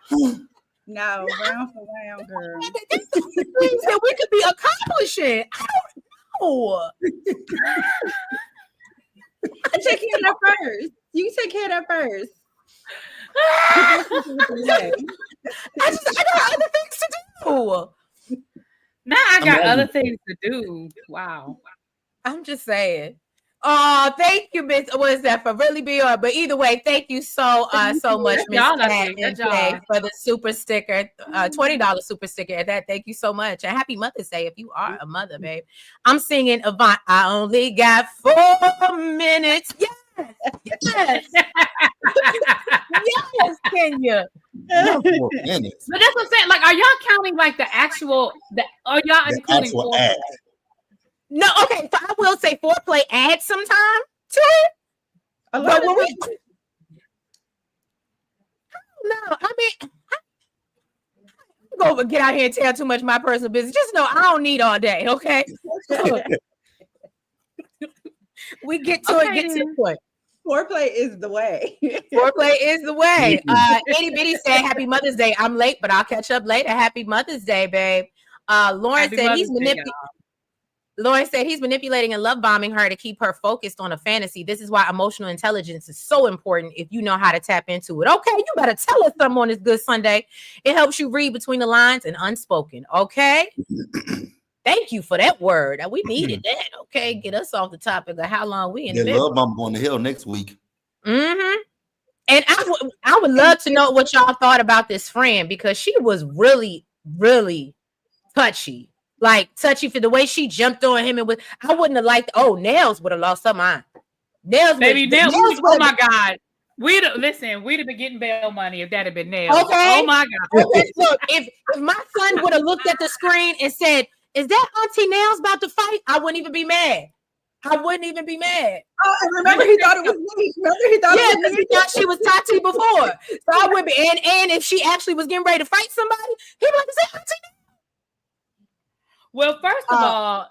no, round for round, girl. Things that we could be accomplishing. I don't know. I take care of that first. You take care of that first. I got other things to do. Now I got other things to do. Wow. I'm just saying. Oh, thank you, Miss. What is that for? Really be on? But either way, thank you so much, Miss Y'all Kat did and good job. Jay, for the super sticker, $20 super sticker. At that, thank you so much, and happy Mother's Day if you are a mother, babe. I'm singing Avant. I only got 4 minutes. Yes, yes, yes, Kenya. Not 4 minutes. But that's what I'm saying. Like, are y'all counting like the actual? Are y'all The including actual foreplay? act. No, okay. So I will say foreplay adds some time to it. But when we no, I mean, I'm gonna get out here and tell too much of my personal business. Just know I don't need all day, okay? We get to it, get to the point. Foreplay is the way. Foreplay is the way. Itty Bitty said, "Happy Mother's Day." I'm late, but I'll catch up later. Happy Mother's Day, babe. Lauren Happy said Mother's he's Day, manipulating. Lauren said he's manipulating and love bombing her to keep her focused on a fantasy. This is why emotional intelligence is so important if you know how to tap into it. Okay, you better tell us something on this good Sunday. It helps you read between the lines and unspoken. Okay. Thank you for that word. We needed that. Okay, get us off the topic of how long we in the middle. Love bomb going to hell next week. Mm-hmm. And I would love to know what y'all thought about this friend, because she was really, really touchy. Like touchy for the way she jumped on him, and I wouldn't have liked. Oh, Nails would have lost her mind. Nails, baby, Nails. Oh my God, we'd have been getting bail money if that had been Nails. Okay. Oh my God. Okay, look, if my son would have looked at the screen and said, "Is that Auntie Nails about to fight?" I wouldn't even be mad. I wouldn't even be mad. Oh, and remember he thought it was me. Remember he thought it was me. He thought she was Tati before. So I would be, and if she actually was getting ready to fight somebody, he'd be like, "Is that Auntie Nails?" Well, first of all,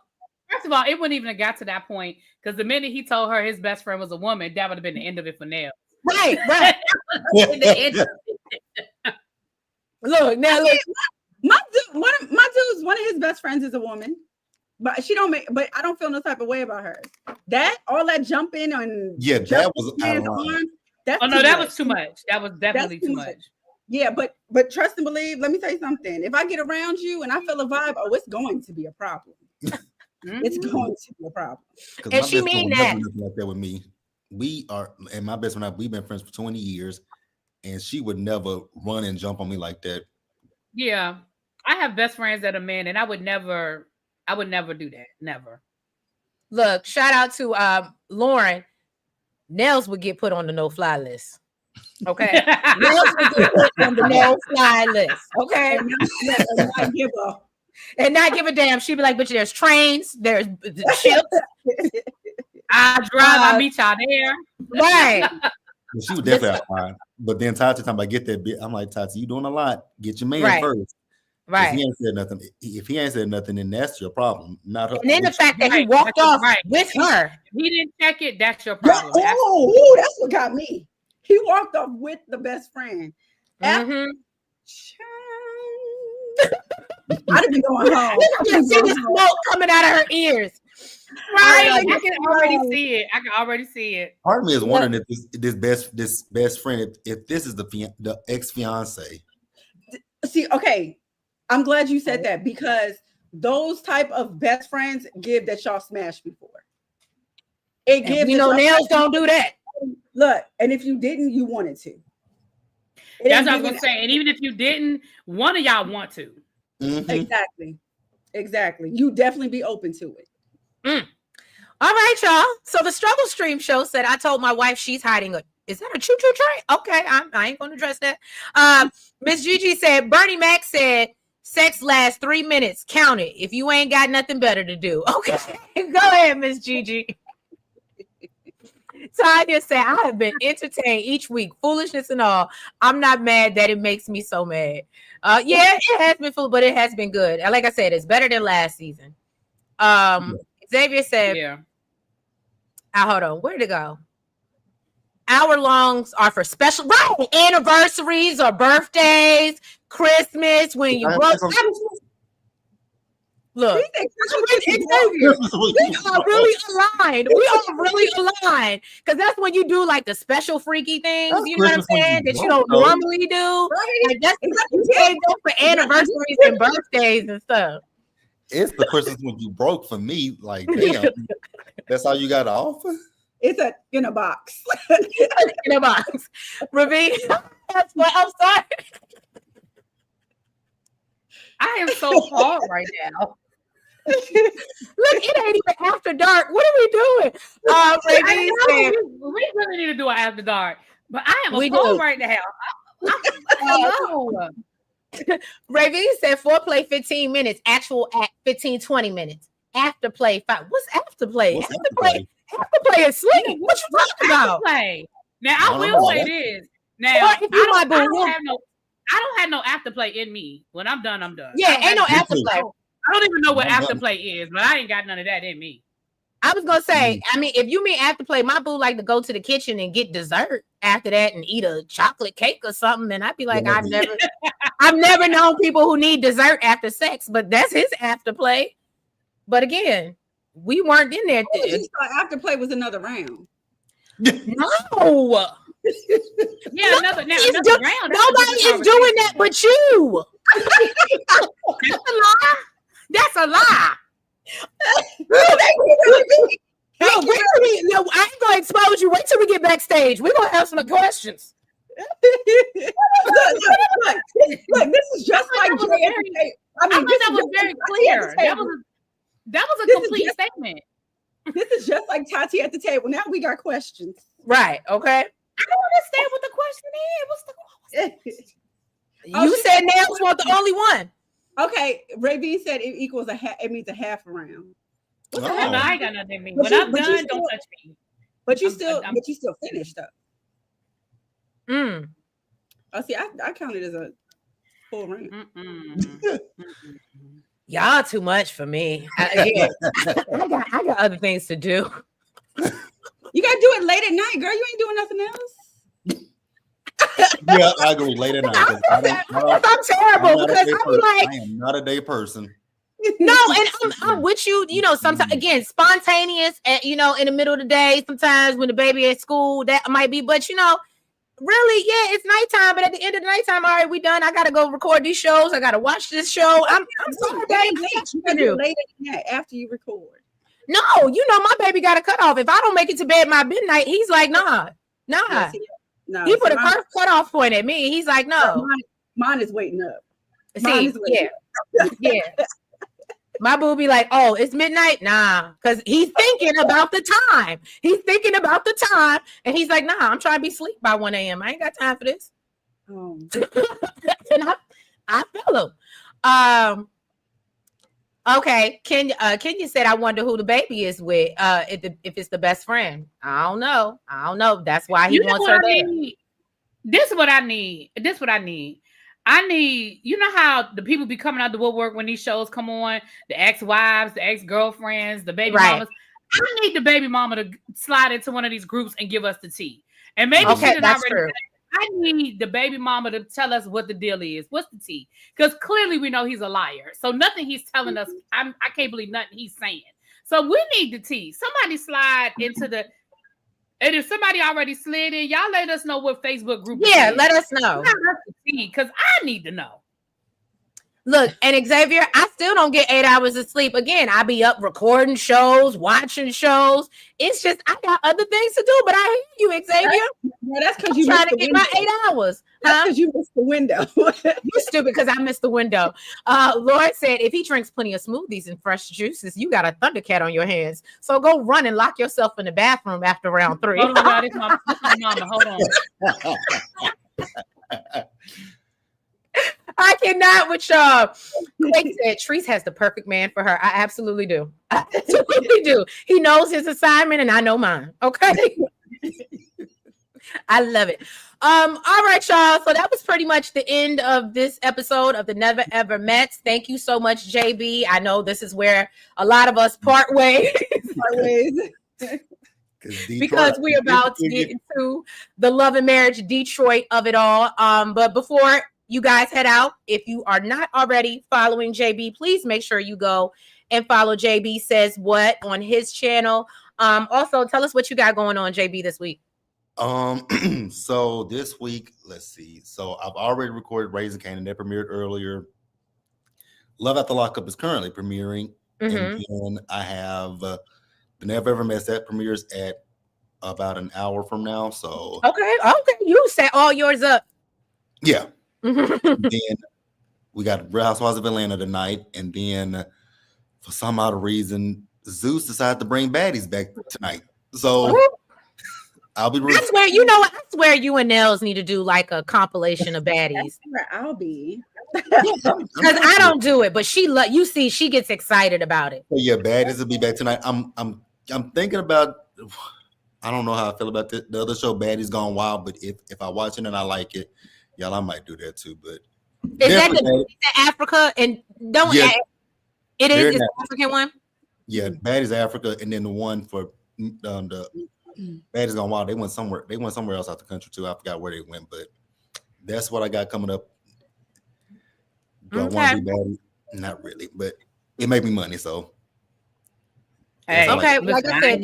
it wouldn't even have got to that point, because the minute he told her his best friend was a woman, that would have been the end of it for Nails. Right. Look, my dude's one of his best friends is a woman, but she don't make. But I don't feel no type of way about her. All that jumping on that was out of line. That was too much. That was definitely too much. Yeah, but trust and believe. Let me tell you something. If I get around you and I feel a vibe, it's going to be a problem. It's going to be a problem. And she mean that. Like that with me. We are, and my best friend, we've been friends for 20 years, and she would never run and jump on me like that. Yeah, I have best friends that are men, and I would never do that. Never. Look, shout out to Lauren. Nails would get put on the no-fly list. Okay, Nails would get put on the no-fly list. Okay, and not give a damn. She'd be like, "Bitch, there's trains, there's ships. I drive, I meet y'all there." Right. She would definitely have fine. But then Tati talking about get that bit. I'm like, Tati, you doing a lot. Get your man first. Right. If he ain't said nothing, then that's your problem. Not her. And then the fact that he walked off with her. He didn't check it. That's your problem. Oh, that's what got me. He walked off with the best friend. Mm-hmm. I'd have been going home. You can see the smoke coming out of her ears. Right. I can already see it. Part of me is wondering if this best friend, if this is the ex-fiance. See, okay. I'm glad you said that, because those type of best friends give that y'all smashed before. It gives. You know, Nails don't do that. Look, and if you didn't, you wanted to. That's what I was gonna say. And even if you didn't, one of y'all want to. Mm-hmm. Exactly. You definitely be open to it. All right, y'all. So the Struggle Stream show said, I told my wife she's hiding is that a choo-choo train? Okay, I ain't gonna address that. Miss Gigi said, Bernie Mac said, sex lasts 3 minutes. Count it if you ain't got nothing better to do. Okay, go ahead, Miss Gigi. Tanya said, I have been entertained each week, foolishness and all. I'm not mad that it makes me so mad. Yeah, it has been full, but it has been good. Like I said, it's better than last season. Xavier said, hold on, where'd it go? Hour longs are for special anniversaries or birthdays, Christmas, when you broke. Look, we are really aligned. Because that's when you do like the special freaky things, you know what I'm saying, that you don't normally do. Right. Like that's you save them for anniversaries and birthdays and stuff. It's the Christmas when you broke for me. Like, damn, that's all you got to offer? It's in a box. In a box. Ravine, that's what I'm sorry. I am so hard right now. Look, it ain't even after dark. What are we doing? Ravine said, We really need to do an after dark, but I am We appalled do. right now. Hello. Ravine said foreplay 15 minutes, actual act 15-20 minutes. Afterplay 5. What's afterplay? What's Afterplay is sleep. What you talking about? Afterplay. Now I I don't will know. say this. Now Or if you my boo, I don't have no afterplay in me. When I'm done, I'm done. Yeah, ain't no Me too. afterplay. I don't even know what I'm done. afterplay is, but I ain't got none of that in me. I was gonna say, I mean, if you mean afterplay, my boo like to go to the kitchen and get dessert after that and eat a chocolate cake or something. And I'd be like, Yeah. I've never known people who need dessert after sex, but that's his afterplay. But again, we weren't in there. You thought afterplay was another round. No. Yeah, another round. Nobody is doing that but you. That's a lie. That's a lie. No, I ain't gonna expose you. Wait till we get backstage. We're gonna have some questions. Look, this is just like that was Jay at very- the table. I thought this that is was just very like Tati clear. at the That table. was a This is complete just- statement. This is just like Tati at the table. Now we got questions. Right, okay. I don't understand what the question is. What's the question? You she said said- nails want the only one. Okay, Ravine said it equals it means a half a round. What's Oh. the hell? No, I ain't got nothing in me. But When you- I'm but you done, still- don't touch me. But you I'm- still finished though. Mm. Oh, see, I counted as a full round. Mm-mm. Y'all too much for me. I got other things to do. You gotta do it late at night, girl. You ain't doing nothing else. Yeah, I agree. Late at night. 'Cause I'm terrible because I'm like, I am not a day person. no, and I'm with you. You know, sometimes again, spontaneous. You know, in the middle of the day, sometimes when the baby at school, that might be. But you know, really, yeah, it's nighttime. But at the end of the nighttime, all right, we done. I gotta go record these shows. I gotta watch this show. I'm sorry, babe. You gotta do it late at night after you record. No, you know my baby got a cutoff. If I don't make it to bed by midnight, he's like, nah. No, He put a cutoff point at me. He's like, no. Mine is waiting up. Mine See, is waiting yeah. My boo be like, oh, it's midnight? Nah, because he's thinking about the time. He's thinking about the time. And he's like, nah, I'm trying to be asleep by 1 a.m. I ain't got time for this. And I feel him. Okay, Kenya said, I wonder who the baby is with. If it's the best friend. I don't know. That's why he wants her there. This is what I need. I need, you know how the people be coming out the woodwork when these shows come on, the ex-wives, the ex-girlfriends, the baby mamas. I need the baby mama to slide into one of these groups and give us the tea. And maybe she didn't already. True. I need the baby mama to tell us what the deal is. What's the tea? Because clearly we know he's a liar. So nothing he's telling us, I can't believe nothing he's saying. So we need the tea. Somebody slide into the. And if somebody already slid in, y'all let us know what Facebook group. Yeah, let us know. Because I need to know. Look, and Xavier, I still don't get 8 hours of sleep. Again, I be up recording shows, watching shows. It's just I got other things to do. But I hear you, Xavier. That's because you trying to get my 8 hours. That's because you missed the window. You're stupid because I missed the window. Lord said, if he drinks plenty of smoothies and fresh juices, you got a Thundercat on your hands. So go run and lock yourself in the bathroom after round 3. Hold on, y'all. This is my mama. Hold on. I cannot with y'all. Clay said, Treese has the perfect man for her. I absolutely do. I absolutely do. He knows his assignment and I know mine. Okay. I love it. All right, y'all. So that was pretty much the end of this episode of the Never Ever Mets. Thank you so much, JB. I know this is where a lot of us part ways. Because we're about to get into the love and marriage Detroit of it all. But before you guys head out, if you are not already following JB, please make sure you go and follow JB Says What on his channel. Also, tell us what you got going on, JB, this week. So this week, let's see. So I've already recorded Raising Cain, that premiered earlier Love After Lockup is currently premiering, and then I have the Never Ever Mess that premieres at about an hour from now. So okay, you set all yours up. Yeah. Then we got Real Housewives of Atlanta tonight, and then for some odd reason, Zeus decided to bring baddies back tonight. So I'll be. I swear, you know what? I swear, you and Nels need to do like a compilation of baddies. That's where I'll be. Because I don't do it, but you see, she gets excited about it. So yeah, baddies will be back tonight. I'm thinking about. I don't know how I feel about the other show, Baddies Gone Wild, but if I watch it and I like it, y'all, I might do that too. But is that the Africa and don't it is the African one? Yeah, Baddies Africa, and then the one for the Baddies Gone Wild. They went somewhere else out the country too. I forgot where they went, but that's what I got coming up. Do I want to be baddie? Not really, but it make me money, so. Hey, okay, like I said,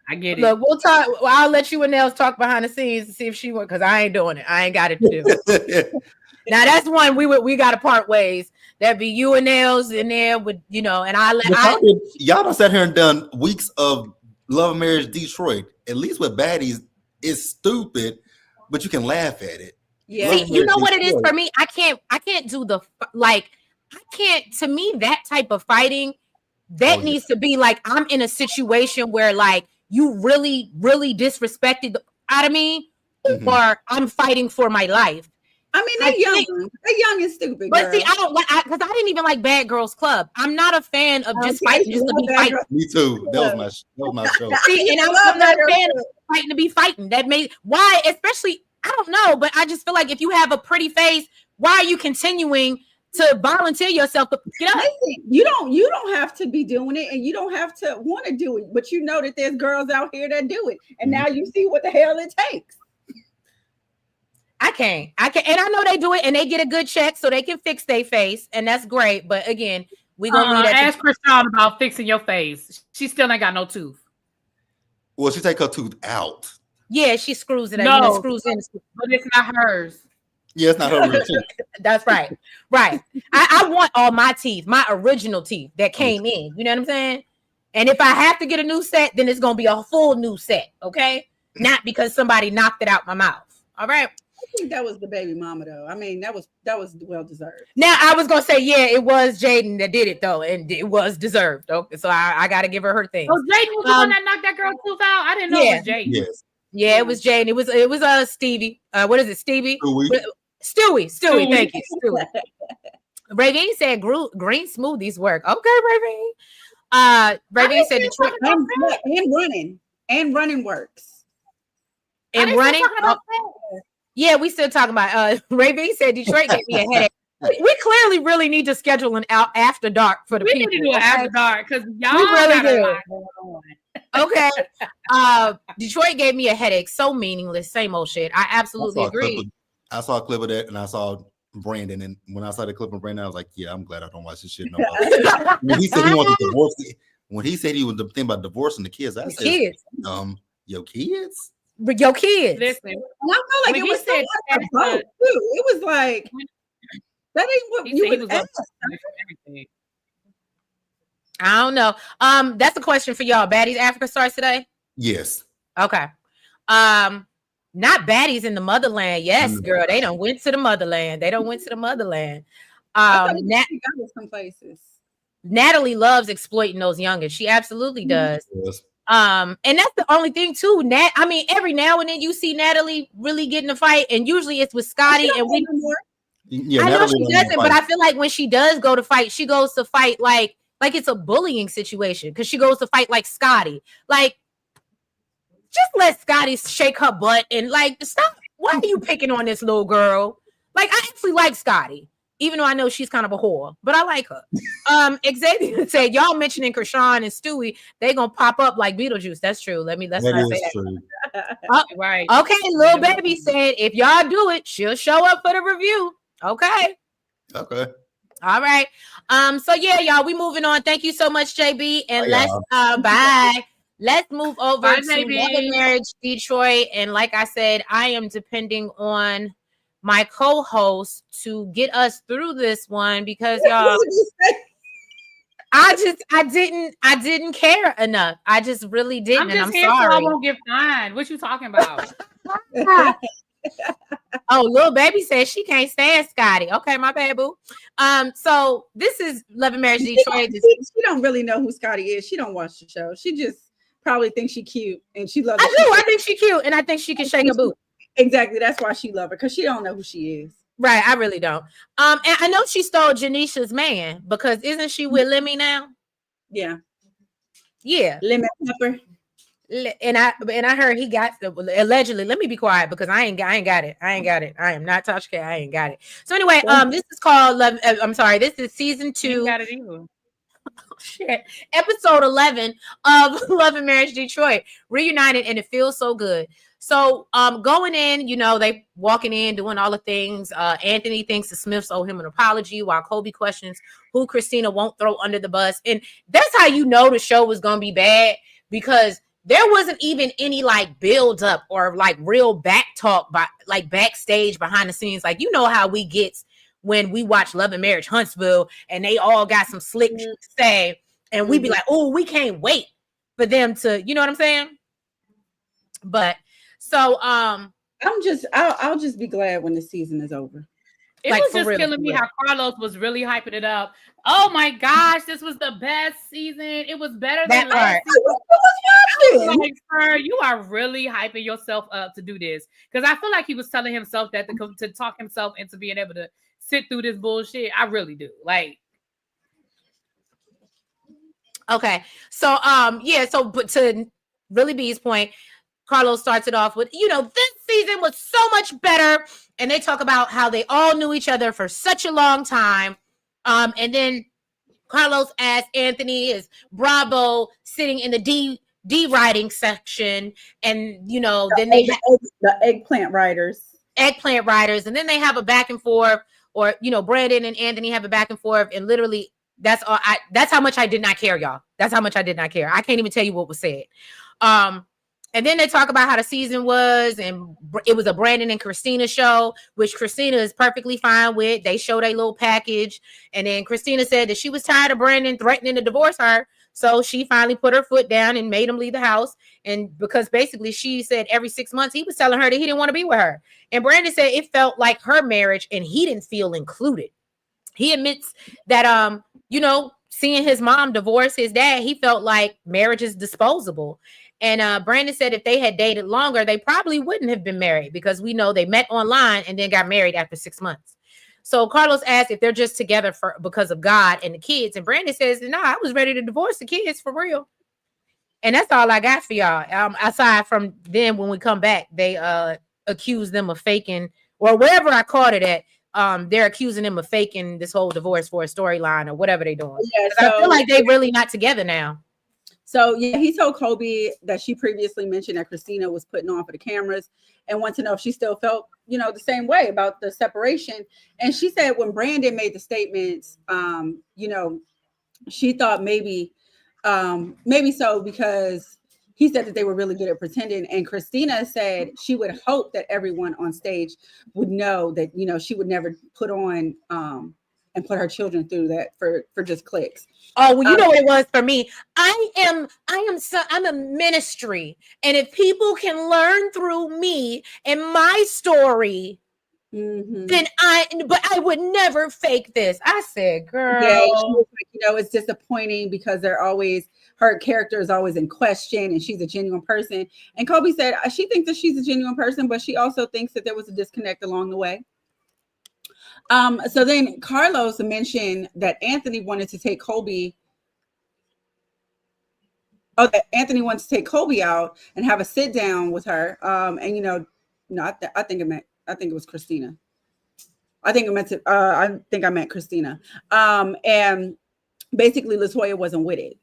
I get it. Look, we'll talk. I'll let you and Nels talk behind the scenes to see if she would, because I ain't doing it. I ain't got it to do. Now that's one we got to part ways. That'd be you and Nels in there with, and y'all done sat here and done weeks of Love and Marriage Detroit. At least with baddies, it's stupid, but you can laugh at it. Yeah, see, you know what it is for me. I can't do to me that type of fighting. That needs to be like I'm in a situation where like you really, really disrespected out of me, or I'm fighting for my life. I mean, they're young. They're young and stupid. But see, I don't like because I didn't even like Bad Girls Club. I'm not a fan of just fighting just to be fighting. Me too. That was my show. See, and I'm not a fan of fighting to be fighting. That made why, especially I don't know, but I just feel like if you have a pretty face, why are you continuing to volunteer yourself to get up? Listen, you don't have to be doing it, and you don't have to want to do it, but you know that there's girls out here that do it, and now you see what the hell it takes. I can't, and I know they do it, and they get a good check so they can fix their face, and that's great. But again, we gonna leave that. Ask Krishan about fixing your face. She still ain't got no tooth. Well, she take her tooth out. Yeah, she screws it. No, screws in, but it's not hers. Yeah, it's not her real teeth. That's right. I want all my teeth, my original teeth that came in. You know what I'm saying? And if I have to get a new set, then it's gonna be a full new set. Okay, not because somebody knocked it out my mouth. All right. I think that was the baby mama, though. I mean, that was well deserved. Now I was gonna say, yeah, it was Jaden that did it though, and it was deserved. Okay, so I got to give her thing. Oh, Jaden was the one that knocked that girl tooth out. I didn't know it was Jaden. Yes. Yeah, it was Jaden. It was Stevie. What is it, Stevie? Stewie. Thank you, Stewie. Ravine said green smoothies work. Okay, Ravine. Ravine said Detroit and running works. And running. Yeah, we still talking about. Ravine said Detroit gave me a headache. We clearly really need to schedule an after dark for the people. We need to do an after dark because y'all really got a lot going on. Okay. Detroit gave me a headache. So meaningless. Same old shit. I absolutely agree. I saw a clip of that, and I saw Brandon, and when I saw the clip of Brandon, I was like, "Yeah, I'm glad I don't watch this shit no more." When he said he wanted to divorce, when he said he was thinking about divorcing the kids, I said, "Kids, your kids." But your kids. Listen, and I felt like it was so much about too. It was like that ain't what you was everything. I don't know. That's a question for y'all. Baddies Africa starts today? Yes. Okay. Not baddies in the motherland. Yes, girl. They done went to the motherland. Some places. Natalie loves exploiting those youngins. She absolutely does. Yes. And that's the only thing too. I mean, every now and then you see Natalie really get in a fight, and usually it's with Scotty. And I know she doesn't, but I feel like when she does go to fight, she goes to fight like it's a bullying situation because she goes to fight like Scotty. Like, just let Scotty shake her butt and like stop. Why are you picking on this little girl? Like, I actually like Scotty, even though I know she's kind of a whore, but I like her. Xavier said, y'all mentioning Krishan and Stewie, they gonna pop up like Beetlejuice. That's true. Let's not say that. True. Right. Okay, little baby said, if y'all do it, she'll show up for the review. Okay. All right. So yeah, y'all, we moving on. Thank you so much, JB. And bye. Let's move over to Love and Marriage Detroit. And like I said, I am depending on my co-host to get us through this one because y'all, I didn't care enough. I just really didn't. I'm here sorry. so I won't get fined. What you talking about? Oh, little baby says she can't stand Scotty. Okay, my bad, boo. So this is Love and Marriage Detroit. She don't really know who Scotty is. She don't watch the show. She just probably thinks she cute and she loves. I think she cute and I think she can shake a boot. Exactly. That's why she love her because she don't know who she is. Right, I really don't. And I know she stole Janisha's man because isn't she with Lemmy now? Yeah. Lemon Pepper. And I heard he got allegedly. Let me be quiet because I ain't got it. I am not Tasha K. I ain't got it. So anyway, this is called Love. I'm sorry. This is season 2. You got it either. Shit. Episode 11 of Love and Marriage Detroit, reunited, and it feels so good. So going in, they walking in, doing all the things. Anthony thinks the Smiths owe him an apology while Kobe questions who Christina won't throw under the bus. And that's how you know the show was gonna be bad, because there wasn't even any build up or real back talk by backstage behind the scenes. How we get when we watch Love and Marriage Huntsville and they all got some slick to say and we be like, oh, we can't wait for them to, you know what I'm saying? But so I'll just be glad when the season is over. It was just killing me how Carlos was really hyping it up. Oh my gosh, this was the best season. It was better than last season. I was like, sir, you are really hyping yourself up to do this. Because I feel like he was telling himself that to talk himself into being able to sit through this bullshit. I really do. Okay. So but to really be his point, Carlos starts it off with, this season was so much better. And they talk about how they all knew each other for such a long time. And then Carlos asks Anthony, is Bravo sitting in the D writing section? And, then they the eggplant writers. And then they have a back and forth, or, Brandon and Anthony have a back and forth. And literally that's how much I did not care, y'all. That's how much I did not care. I can't even tell you what was said. And then they talk about how the season was, and it was a Brandon and Christina show, which Christina is perfectly fine with. They showed a little package, and then Christina said that she was tired of Brandon threatening to divorce her, so she finally put her foot down and made him leave the house. And because basically she said every 6 months he was telling her that he didn't want to be with her, and Brandon said it felt like her marriage, and he didn't feel included. He admits that seeing his mom divorce his dad, he felt like marriage is disposable. And Brandon said if they had dated longer, they probably wouldn't have been married, because we know they met online and then got married after 6 months. So Carlos asked if they're just together because of God and the kids. And Brandon says, no, I was ready to divorce the kids for real. And that's all I got for y'all. Aside from then, when we come back, they accuse them of faking, or wherever I caught it at, they're accusing them of faking this whole divorce for a storyline or whatever they're doing. Yeah, so I feel like they're really not together now. So yeah, he told Kobe that she previously mentioned that Christina was putting on for the cameras and wanted to know if she still felt, the same way about the separation. And she said when Brandon made the statements, she thought maybe so, because he said that they were really good at pretending. And Christina said she would hope that everyone on stage would know that, she would never put on and put her children through that for just clicks. Oh, well, you know what it was for me. I'm a ministry. And if people can learn through me and my story, then I would never fake this. I said, girl. Yeah, it's disappointing because her character is always in question and she's a genuine person. And Kobe said she thinks that she's a genuine person, but she also thinks that there was a disconnect along the way. So then Carlos mentioned that Anthony wanted to take Kobe. That Anthony wants to take Kobe out and have a sit down with her. I think it was Christina. I meant Christina. And basically Latoya wasn't with it.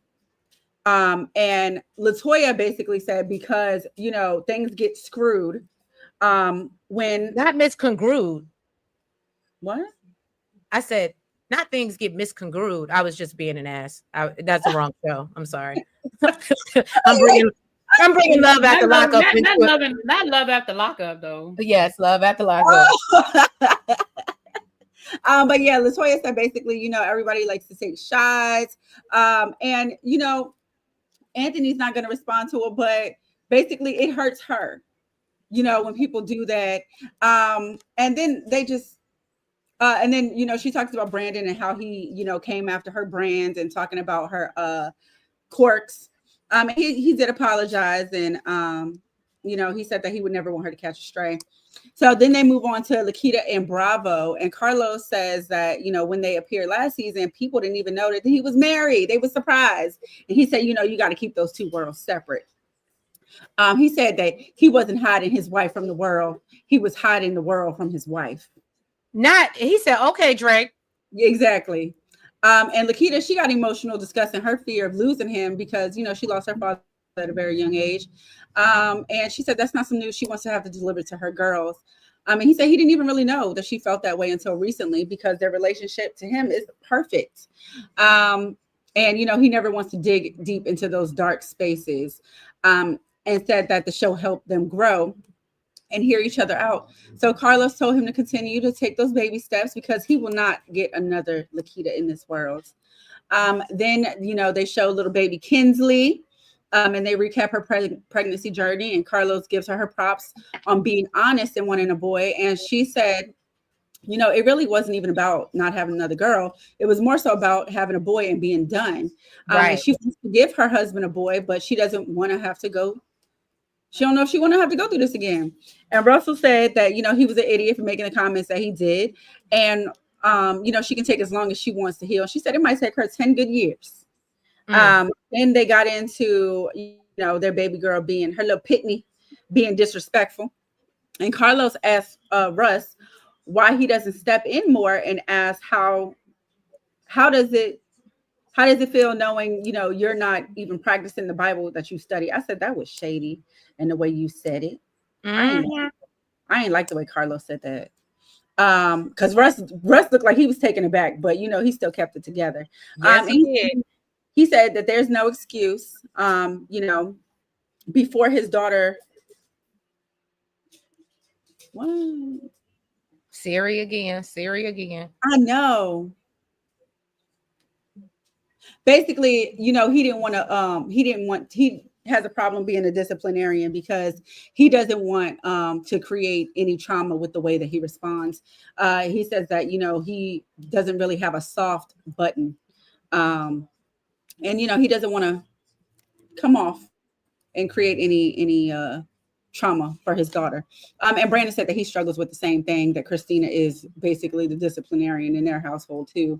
And Latoya basically said because things get screwed when not miscongrued. What? I said, not things get miscongrued. I was just being an ass. That's the wrong show. I'm sorry. I'm I'm bringing love at the lockup. Not love after lockup though. Yes, love at the lockup. But yeah, Latoya said basically, everybody likes to take shots. And Anthony's not going to respond to it, but basically it hurts her, when people do that. And then they just, and then, she talks about Brandon and how he, came after her brands and talking about her quirks. He did apologize, and he said that he would never want her to catch a stray. So then they move on to Lakita and Bravo, and Carlos says that when they appeared last season, people didn't even know that he was married. They were surprised, and he said, you got to keep those two worlds separate. He said that he wasn't hiding his wife from the world; he was hiding the world from his wife. He said, "Okay, Drake." Exactly. And Lakita, she got emotional discussing her fear of losing him because, she lost her father at a very young age. And she said that's not some news she wants to have to deliver to her girls. And he said he didn't even really know that she felt that way until recently because their relationship to him is perfect. And, he never wants to dig deep into those dark spaces, and said that the show helped them grow and hear each other out. So Carlos told him to continue to take those baby steps because he will not get another Lakita in this world. Then, they show little baby Kinsley, and they recap her pregnancy journey, and Carlos gives her props on being honest and wanting a boy. And she said, it really wasn't even about not having another girl. It was more so about having a boy and being done. Right. And she wants to give her husband a boy, but she doesn't want to have to go. She don't know if she want to have to go through this again. And Russell said that, he was an idiot for making the comments that he did. And, she can take as long as she wants to heal. She said it might take her 10 good years. And they got into, their baby girl being her little pitney, being disrespectful. And Carlos asked Russ why he doesn't step in more and ask how does it feel knowing, you're not even practicing the Bible that you study? I said that was shady, and the way you said it. I ain't like the way Carlos said that. Because Russ looked like he was taken aback, but he still kept it together. Yes, he did. He said that there's no excuse. Before his daughter. What? Siri again. I know. Basically, he has a problem being a disciplinarian because he doesn't want to create any trauma with the way that he responds. He says that, he doesn't really have a soft button. And, he doesn't want to come off and create any trauma for his daughter. And Brandon said that he struggles with the same thing, that Christina is basically the disciplinarian in their household too.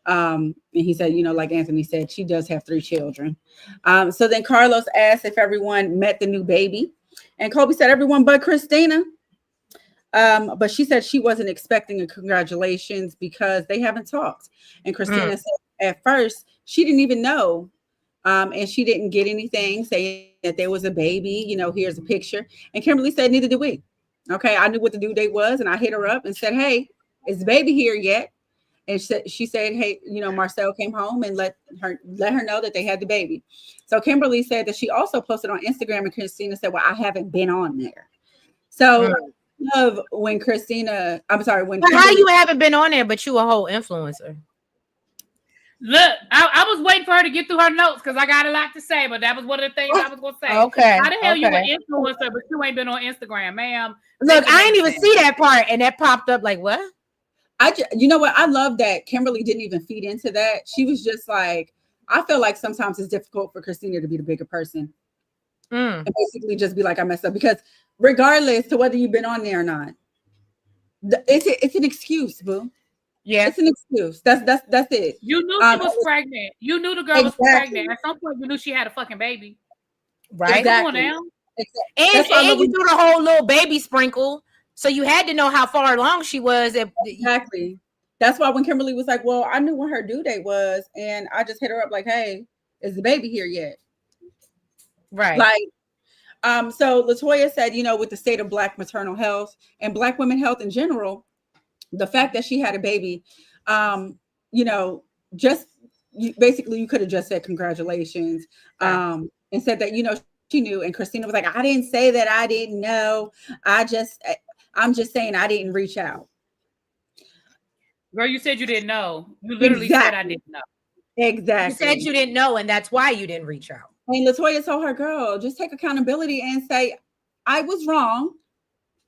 And he said, like Anthony said, she does have 3 children. So then Carlos asked if everyone met the new baby, and Kobe said everyone but Christina. But she said she wasn't expecting a congratulations because they haven't talked. And Christina said at first she didn't even know, and she didn't get anything saying that there was a baby. Here's a picture. And Kimberly said neither did we. Okay, I knew what the due date was, and I hit her up and said, hey, is the baby here yet? And she said, hey, Marcel came home and let her know that they had the baby. So Kimberly said that she also posted on Instagram, and Christina said, well, I haven't been on there. So when Christina, I'm sorry, when how you haven't been on there, but you a whole influencer? Look, I was waiting for her to get through her notes because I got a lot to say, but that was one of the things I was going to say. Okay. How the hell you an influencer, but you ain't been on Instagram, ma'am? Look, I didn't even see that part, and that popped up like, what? You know what? I love that Kimberly didn't even feed into that. She was just like, I feel like sometimes it's difficult for Christina to be the bigger person. And basically just be like, I messed up. Because regardless to whether you've been on there or not, it's an excuse, boo. Yeah, it's an excuse. That's it. You knew she was pregnant. You knew the girl was pregnant. At some point, you knew she had a fucking baby. Right? Exactly. Come on now. And you do the whole little baby sprinkle. So you had to know how far along she was. Exactly. That's why when Kimberly was like, well, I knew when her due date was, and I just hit her up like, hey, is the baby here yet? Right. Like, so Latoya said, with the state of Black maternal health and Black women health in general, the fact that she had a baby, basically you could have just said congratulations, and said that, she knew. And Christina was like, I didn't say that I didn't know. I'm just saying I didn't reach out. Girl, you said you didn't know. You literally said I didn't know. Exactly. You said you didn't know, and that's why you didn't reach out. And LaToya told her, girl, just take accountability and say, I was wrong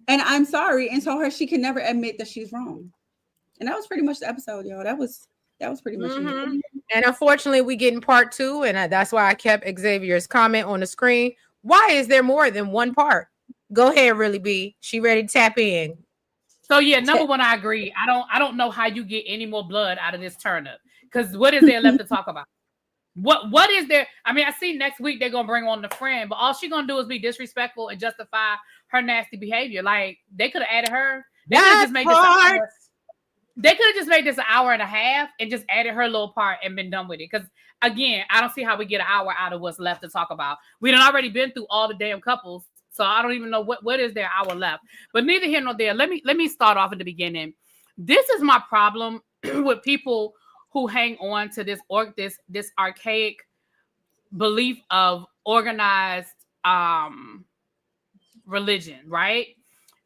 and I'm sorry. And told her she can never admit that she's wrong. And that was pretty much the episode, y'all. That was pretty much it. And unfortunately, we get in part 2, and that's why I kept Xavier's comment on the screen. Why is there more than one part? Go ahead, Really B. She ready to tap in. So yeah, number one, I agree. I don't know how you get any more blood out of this turnip, because what is there left to talk about? What is there? I mean, I see next week they're gonna bring on the friend, but all she's gonna do is be disrespectful and justify her nasty behavior. Like, they could have added her. They could have just made this an hour and a half and just added her little part and been done with it. Because again, I don't see how we get an hour out of what's left to talk about. We done already been through all the damn couples, so I don't even know what is there hour left. But neither here nor there. Let me start off at the beginning. This is my problem with people who hang on to this archaic belief of organized religion, right?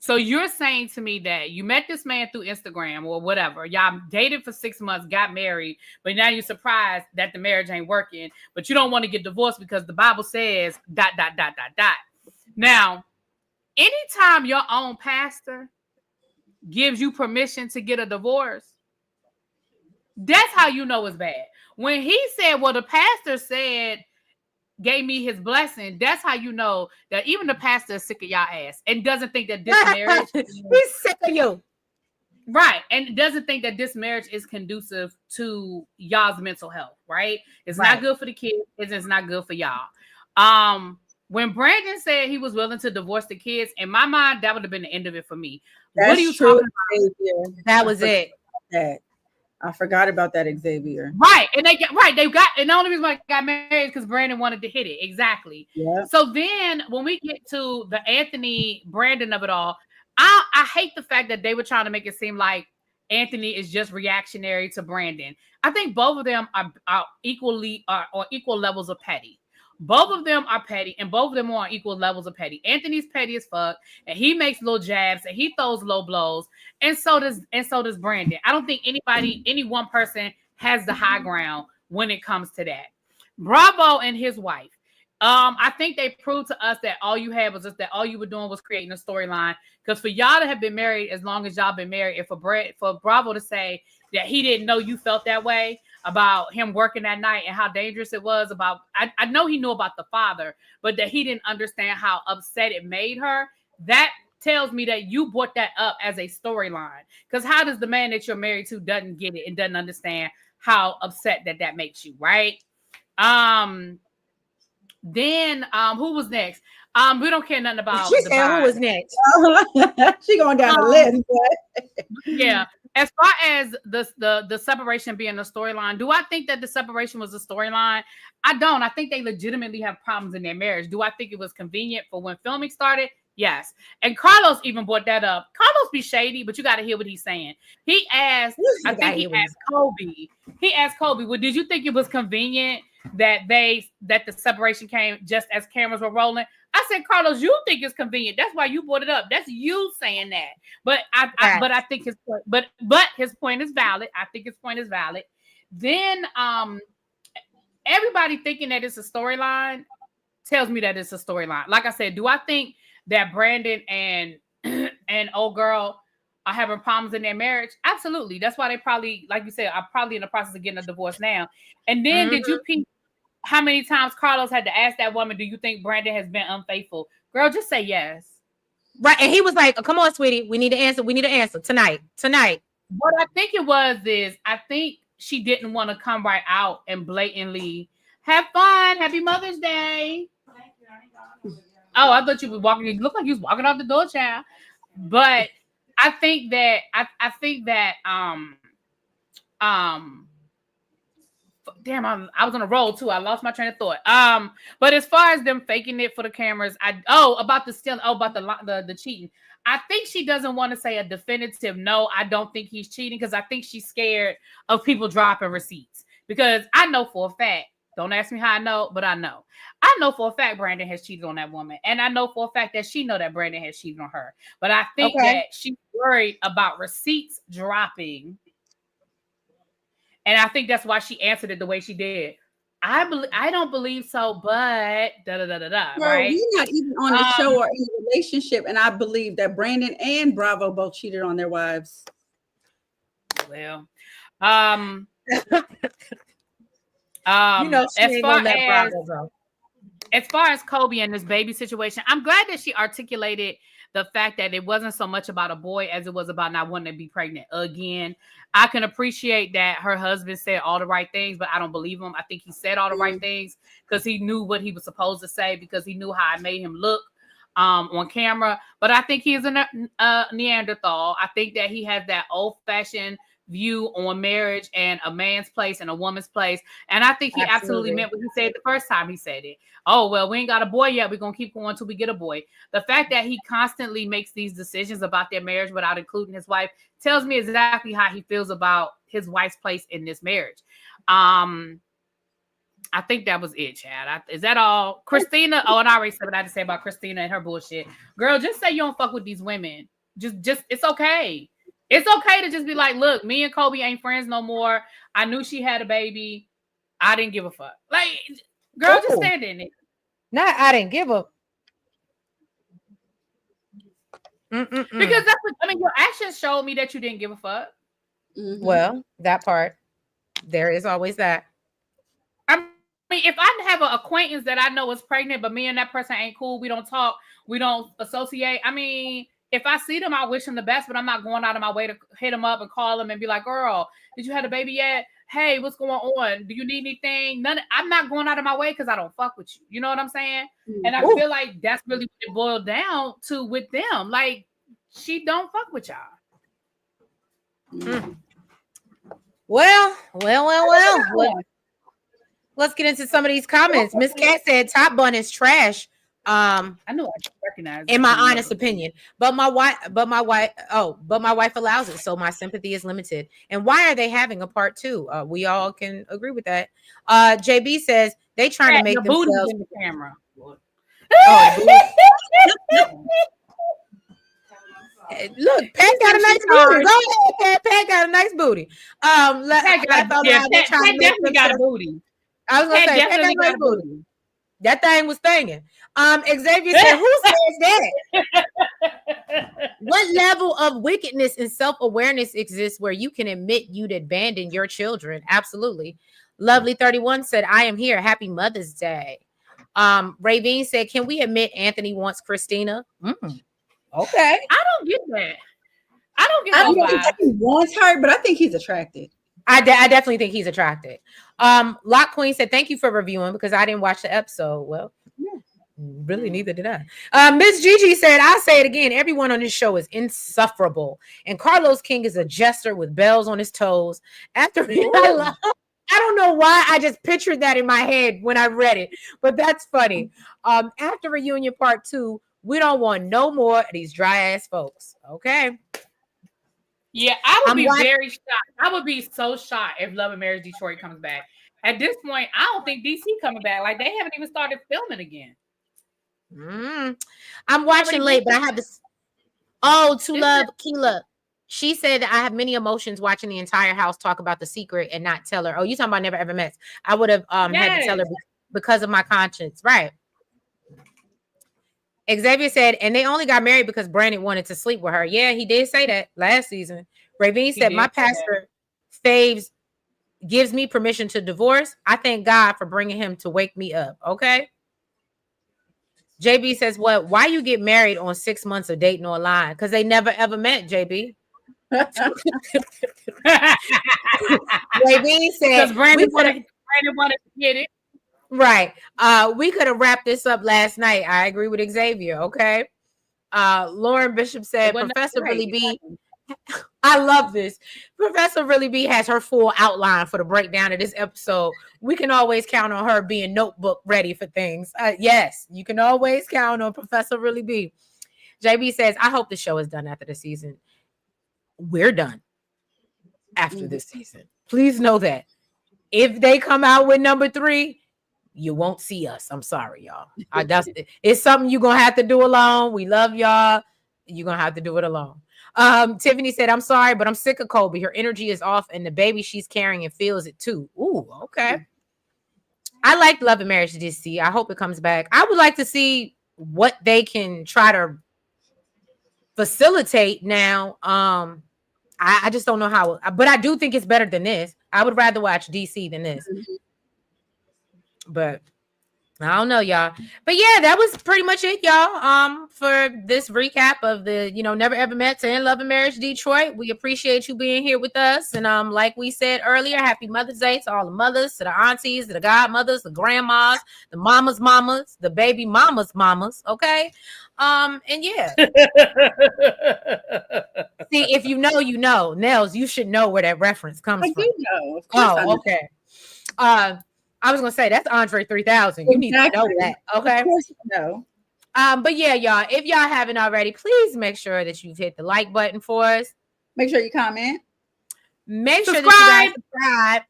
So you're saying to me that you met this man through Instagram or whatever. Y'all dated for 6 months, got married, but now you're surprised that the marriage ain't working, but you don't want to get divorced because the Bible says ... Now, anytime your own pastor gives you permission to get a divorce, that's how you know it's bad. When he said, well, the pastor said, gave me his blessing, that's how you know that even the pastor is sick of y'all ass and doesn't think that this marriage he's sick of you. Right. And doesn't think that this marriage is conducive to y'all's mental health, right? It's not good for the kids, it's not good for y'all. When Brandon said he was willing to divorce the kids, in my mind, that would have been the end of it for me. That's what are you true, talking about? Xavier. That was it. I forgot about that, Xavier. Right. And the only reason why I got married is because Brandon wanted to hit it. Exactly. Yeah. So then when we get to the Anthony Brandon of it all, I hate the fact that they were trying to make it seem like Anthony is just reactionary to Brandon. I think both of them are equally on equal levels of petty. Both of them are petty, and both of them are on equal levels of petty. Anthony's petty as fuck, and he makes little jabs, and he throws low blows, and so does Brandon. I don't think any one person has the high ground when it comes to that. Bravo and his wife. I think they proved to us that all you had was just that all you were doing was creating a storyline. Because for y'all to have been married as long as y'all been married, and for Bravo to say that he didn't know you felt that way about him working that night and how dangerous it was about, I know he knew about the father, but that he didn't understand how upset it made her. That tells me that you brought that up as a storyline. Because how does the man that you're married to doesn't get it and doesn't understand how upset that makes you, right? Then who was next? We don't care nothing about. She said who was next. She going down the list. Yeah. As far as the separation being a storyline, do I think that the separation was a storyline? I don't. I think they legitimately have problems in their marriage. Do I think it was convenient for when filming started? Yes. And Carlos even brought that up. Carlos be shady, but you got to hear what he's saying. He asked, Kobe. He asked Kobe, well, did you think it was convenient that the separation came just as cameras were rolling? I said, Carlos, you think it's convenient. That's why you brought it up. That's you saying that. But I think his point, but his point is valid. I think his point is valid. Then everybody thinking that it's a storyline tells me that it's a storyline. Like I said, do I think that Brandon and old girl are having problems in their marriage? Absolutely. That's why they probably, like you said, are probably in the process of getting a divorce now. And then did you peep how many times Carlos had to ask that woman, do you think Brandon has been unfaithful? Girl, just say yes. Right. And he was like, oh, come on, sweetie. We need to answer. We need to answer tonight. What I think it was is, I think she didn't want to come right out and blatantly have fun. Happy Mother's Day. Oh, I thought you were walking. You look like you was walking out the door, child. But I think that damn, I was on a roll too. I lost my train of thought. But as far as them faking it for the cameras, about the cheating. I think she doesn't want to say a definitive no. I don't think he's cheating because I think she's scared of people dropping receipts. Because I know for a fact Don't ask me how I know, but I know. I know for a fact Brandon has cheated on that woman. And I know for a fact that she know that Brandon has cheated on her. But I think that she's worried about receipts dropping. And I think that's why she answered it the way she did. I don't believe so, but right? We're not even on the show or in a relationship, and I believe that Brandon and Bravo both cheated on their wives. Well, as far as Kobe and this baby situation, I'm glad that she articulated the fact that it wasn't so much about a boy as it was about not wanting to be pregnant again. I can appreciate that her husband said all the right things, but I don't believe him. I think he said all the right things because he knew what he was supposed to say, because he knew how it made him look on camera. But I think he is a Neanderthal. I think that he has that old-fashioned view on marriage and a man's place and a woman's place. And I think he absolutely meant what he said the first time he said it. Oh, well, we ain't got a boy yet. We're going to keep going until we get a boy. The fact that he constantly makes these decisions about their marriage without including his wife tells me exactly how he feels about his wife's place in this marriage. I think that was it, Chad. Is that all? Christina? Oh, and I already said what I had to say about Christina and her bullshit. Girl, just say you don't fuck with these women. Just it's okay. It's okay to just be like, look, me and Kobe ain't friends no more. I knew she had a baby. I didn't give a fuck. Like, girl, just stand in it. I didn't give a. Because that's what, I mean, your actions showed me that you didn't give a fuck. Mm-hmm. Well, that part. There is always that. I mean, if I have an acquaintance that I know is pregnant, but me and that person ain't cool, we don't talk, we don't associate. I mean, if I see them, I wish them the best, but I'm not going out of my way to hit them up and call them and be like, girl, did you have a baby yet? Hey, what's going on? Do you need anything? I'm not going out of my way because I don't fuck with you. You know what I'm saying? And I feel like that's really what it boiled down to with them. Like, she don't fuck with y'all. Well. Let's get into some of these comments. Miss Cat said Top Bun is trash. I know I recognize in my honest opinion, but my wife allows it, so my sympathy is limited. And why are they having a part 2? We all can agree with that. JB says they trying to make themselves in the camera. Look, Pat got a nice booty. Go ahead, Pat got a nice booty. Pat definitely got a booty. I was gonna say Pat got a nice booty. That thing was stinging. Xavier said, who says that? What level of wickedness and self-awareness exists where you can admit you'd abandon your children? Absolutely. Lovely 31 said, I am here. Happy Mother's Day. Ravine said, can we admit Anthony wants Christina? Okay. I don't get that. I don't think he wants her, but I think he's attracted. I definitely think he's attracted. Lock Queen said, thank you for reviewing because I didn't watch the episode. Well, really neither did I. Miss Gigi said, I'll say it again. Everyone on this show is insufferable. And Carlos King is a jester with bells on his toes. I don't know why I just pictured that in my head when I read it, but that's funny. After Reunion Part 2, we don't want no more of these dry ass folks. Okay. Yeah, I would be very shocked. I would be so shocked if Love and Marriage Detroit comes back. At this point, I don't think DC coming back. Like, they haven't even started filming again. I'm watching late, but I have this. Oh, To Love Keela. She said that I have many emotions watching the entire house talk about The Secret and not tell her. Oh, you talking about Never Ever Met? I would have had to tell her because of my conscience. Right. Xavier said, and they only got married because Brandon wanted to sleep with her. Yeah, he did say that last season. Ravine said, my pastor, Faves, gives me permission to divorce. I thank God for bringing him to wake me up. Okay. JB says, what? Why you get married on 6 months of dating online? Because they never ever met, JB. Ravine said, because Brandon wanted to get it. Right. We could have wrapped this up last night. I agree with Xavier. Okay. Lauren Bishop said, Professor Really B. I love this. Professor Really B has her full outline for the breakdown of this episode. We can always count on her being notebook ready for things. Yes, you can always count on Professor Really B. JB says, I hope the show is done after the season. We're done after this season. Please know that. If they come out with number 3, you won't see us. I'm sorry, y'all. It's something you're gonna have to do alone. We love y'all. You're gonna have to do it alone. Tiffany said, I'm sorry, but I'm sick of Kobe. Her energy is off, and the baby she's carrying and feels it too. Ooh, okay. I like Love and Marriage DC. I hope it comes back. I would like to see what they can try to facilitate now. I just don't know how, but I do think it's better than this. I would rather watch DC than this. But I don't know, y'all. But yeah, that was pretty much it, y'all. For this recap of the, Never Ever Met to In Love and Marriage Detroit. We appreciate you being here with us. And like we said earlier, happy Mother's Day to all the mothers, to the aunties, to the godmothers, the grandmas, the mamas, the baby mamas. Okay. And yeah. See, if you know, you know. Nels, you should know where that reference comes from. I do know. Of course I know. Okay. I was gonna say that's Andre 3000. You need to know that, okay? Of course you know. But yeah, y'all, if y'all haven't already, please make sure that you've hit the like button for us. Make sure you comment. Make sure that you guys subscribe.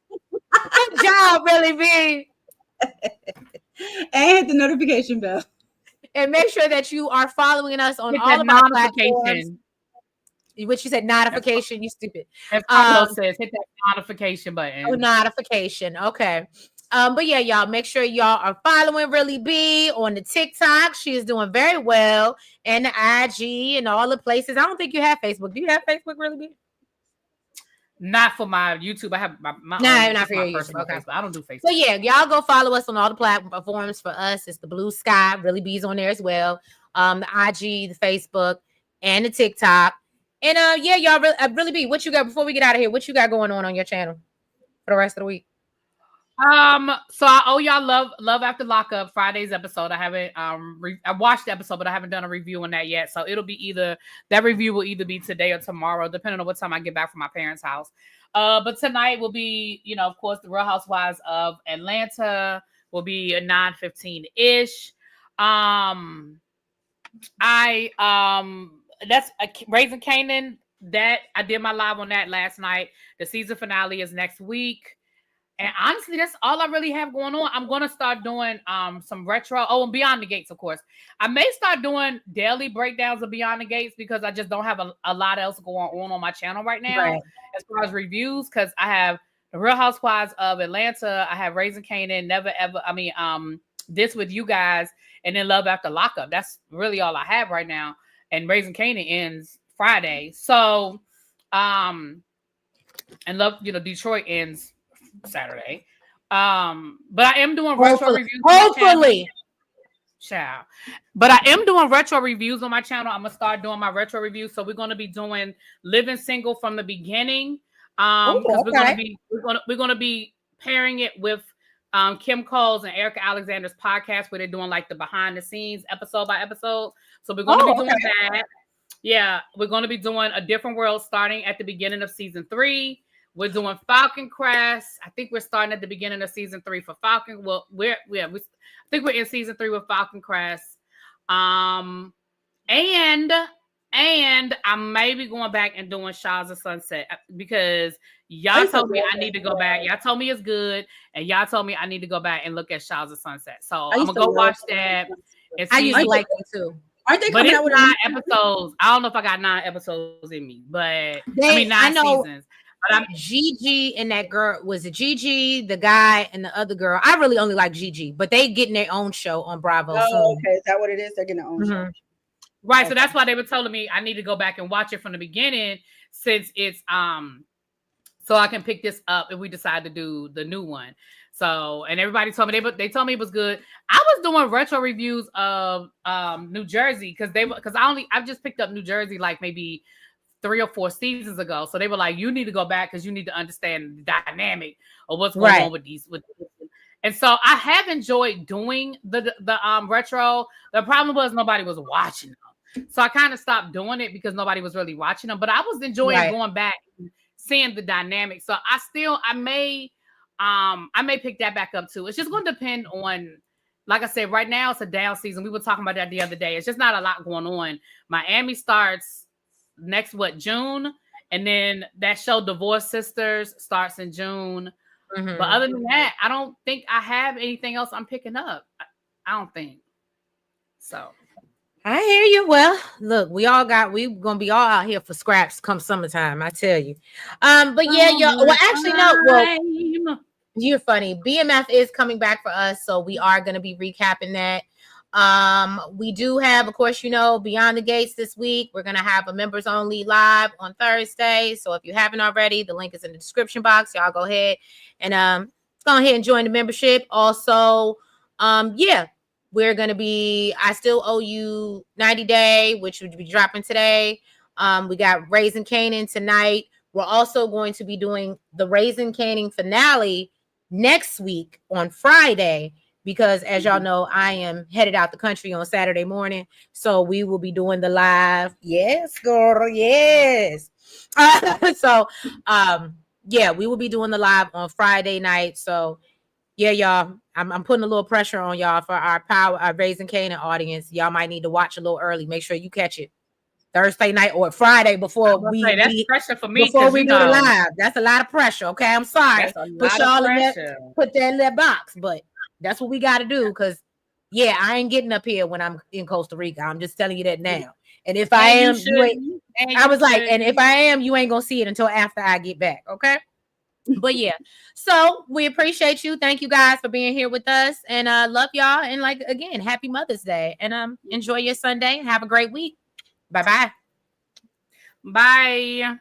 Good job, really be. And hit the notification bell. And make sure that you are following us on all of our platforms. What you said, notification, you stupid. As Pablo says, hit that notification button. Oh, notification. Okay. But yeah, y'all, make sure y'all are following Really B on the TikTok. She is doing very well. And the IG and all the places. I don't think you have Facebook. Do you have Facebook, Really B? Not for my YouTube. I have my not for your YouTube. Okay. Facebook. I don't do Facebook. So yeah, y'all go follow us on all the platforms. For us, it's the Blue Sky. Really B's on there as well. The IG, the Facebook, and the TikTok. And yeah, y'all really be. What you got before we get out of here? What you got going on your channel for the rest of the week? So I owe y'all love after lockup Friday's episode. I haven't I watched the episode, but I haven't done a review on that yet. So it'll be that review will either be today or tomorrow, depending on what time I get back from my parents' house. But tonight will be, of course, the Real Housewives of Atlanta will be a 9:15-ish. That's Raising Kanan. That I did my live on that last night. The season finale is next week. And honestly, that's all I really have going on. I'm going to start doing some retro. Oh, and Beyond the Gates, of course. I may start doing daily breakdowns of Beyond the Gates because I just don't have a lot else going on my channel right now as far as reviews, because I have the Real Housewives of Atlanta. I have Raising Kanan, Never Ever. This With You Guys, and then Love After Lockup. That's really all I have right now. And Raising Kanan ends Friday. So, and Love, Detroit ends Saturday. But I am doing retro reviews. Hopefully. Ciao. But I am doing retro reviews on my channel. I'm gonna start doing my retro reviews. So we're gonna be doing Living Single from the beginning. Because we're gonna be pairing it with Kim Cole's and Erica Alexander's podcast, where they're doing like the behind the scenes episode by episode. So we're gonna be doing that. Yeah, we're gonna be doing A Different World starting at the beginning of season 3. We're doing Falcon Crest. I think we're starting at the beginning of season 3 for Falcon. Well, I think we're in season 3 with Falcon Crest. And I may be going back and doing Shaw's of Sunset because y'all told me I need to go back. Y'all told me it's good, and y'all told me I need to go back and look at Shaw's of Sunset. So I'm gonna go watch that. I used to like them too. Aren't they coming out with 9 episodes? I don't know if I got 9 episodes in me, but 9 seasons. But I'm Gigi and that girl. Was it Gigi, the guy, and the other girl? I really only like Gigi, but they getting their own show on Bravo. Oh, okay. Is that what it is? They're getting their own show. Right. Okay. So that's why they were telling me I need to go back and watch it from the beginning, since it's so I can pick this up if we decide to do the new one. So, and everybody told me they told me it was good. I was doing retro reviews of New Jersey because I've just picked up New Jersey like maybe 3 or 4 seasons ago. So they were like, you need to go back because you need to understand the dynamic of what's going on with these. And so I have enjoyed doing the retro. The problem was nobody was watching them. So I kind of stopped doing it because nobody was really watching them. But I was enjoying going back and seeing the dynamic. So I may pick that back up too. It's just going to depend on, like I said, right now it's a down season. We were talking about that the other day. It's just not a lot going on. Miami starts next June, and then that show Divorce Sisters starts in June. Mhm. But other than that, I don't think I have anything else I'm picking up. I don't think so. I hear you. Well, look, we're gonna be all out here for scraps come summertime. I tell you. But yeah, well, actually, no. Well, you're funny. BMF is coming back for us, so we are gonna be recapping that. We do have, of course, Beyond the Gates this week. We're gonna have a members only live on Thursday. So if you haven't already, the link is in the description box. Y'all go ahead and join the membership. Also, yeah. We're going to be, I still owe you 90 Day, which would be dropping today. We got Raising Canaan tonight. We're also going to be doing the Raising Canaan finale next week on Friday, because as y'all know, I am headed out the country on Saturday morning. So we will be doing the live. Yes, girl. Yes. Yeah, we will be doing the live on Friday night. So yeah, y'all, I'm putting a little pressure on y'all for our Raising Canaan audience. Y'all might need to watch a little early. Make sure you catch it Thursday night or Friday before that's pressure for me before we do the live. That's a lot of pressure. Okay, I'm sorry. Put y'all in that box, but that's what we got to do. Because yeah, I ain't getting up here when I'm in Costa Rica. I'm just telling you that now. And if I am, you ain't. I was like, and if I am, you ain't gonna see it until after I get back. Okay. But yeah, so we appreciate you. Thank you guys for being here with us, and love y'all. And like again, happy Mother's Day, and enjoy your Sunday. Have a great week. Bye. Bye.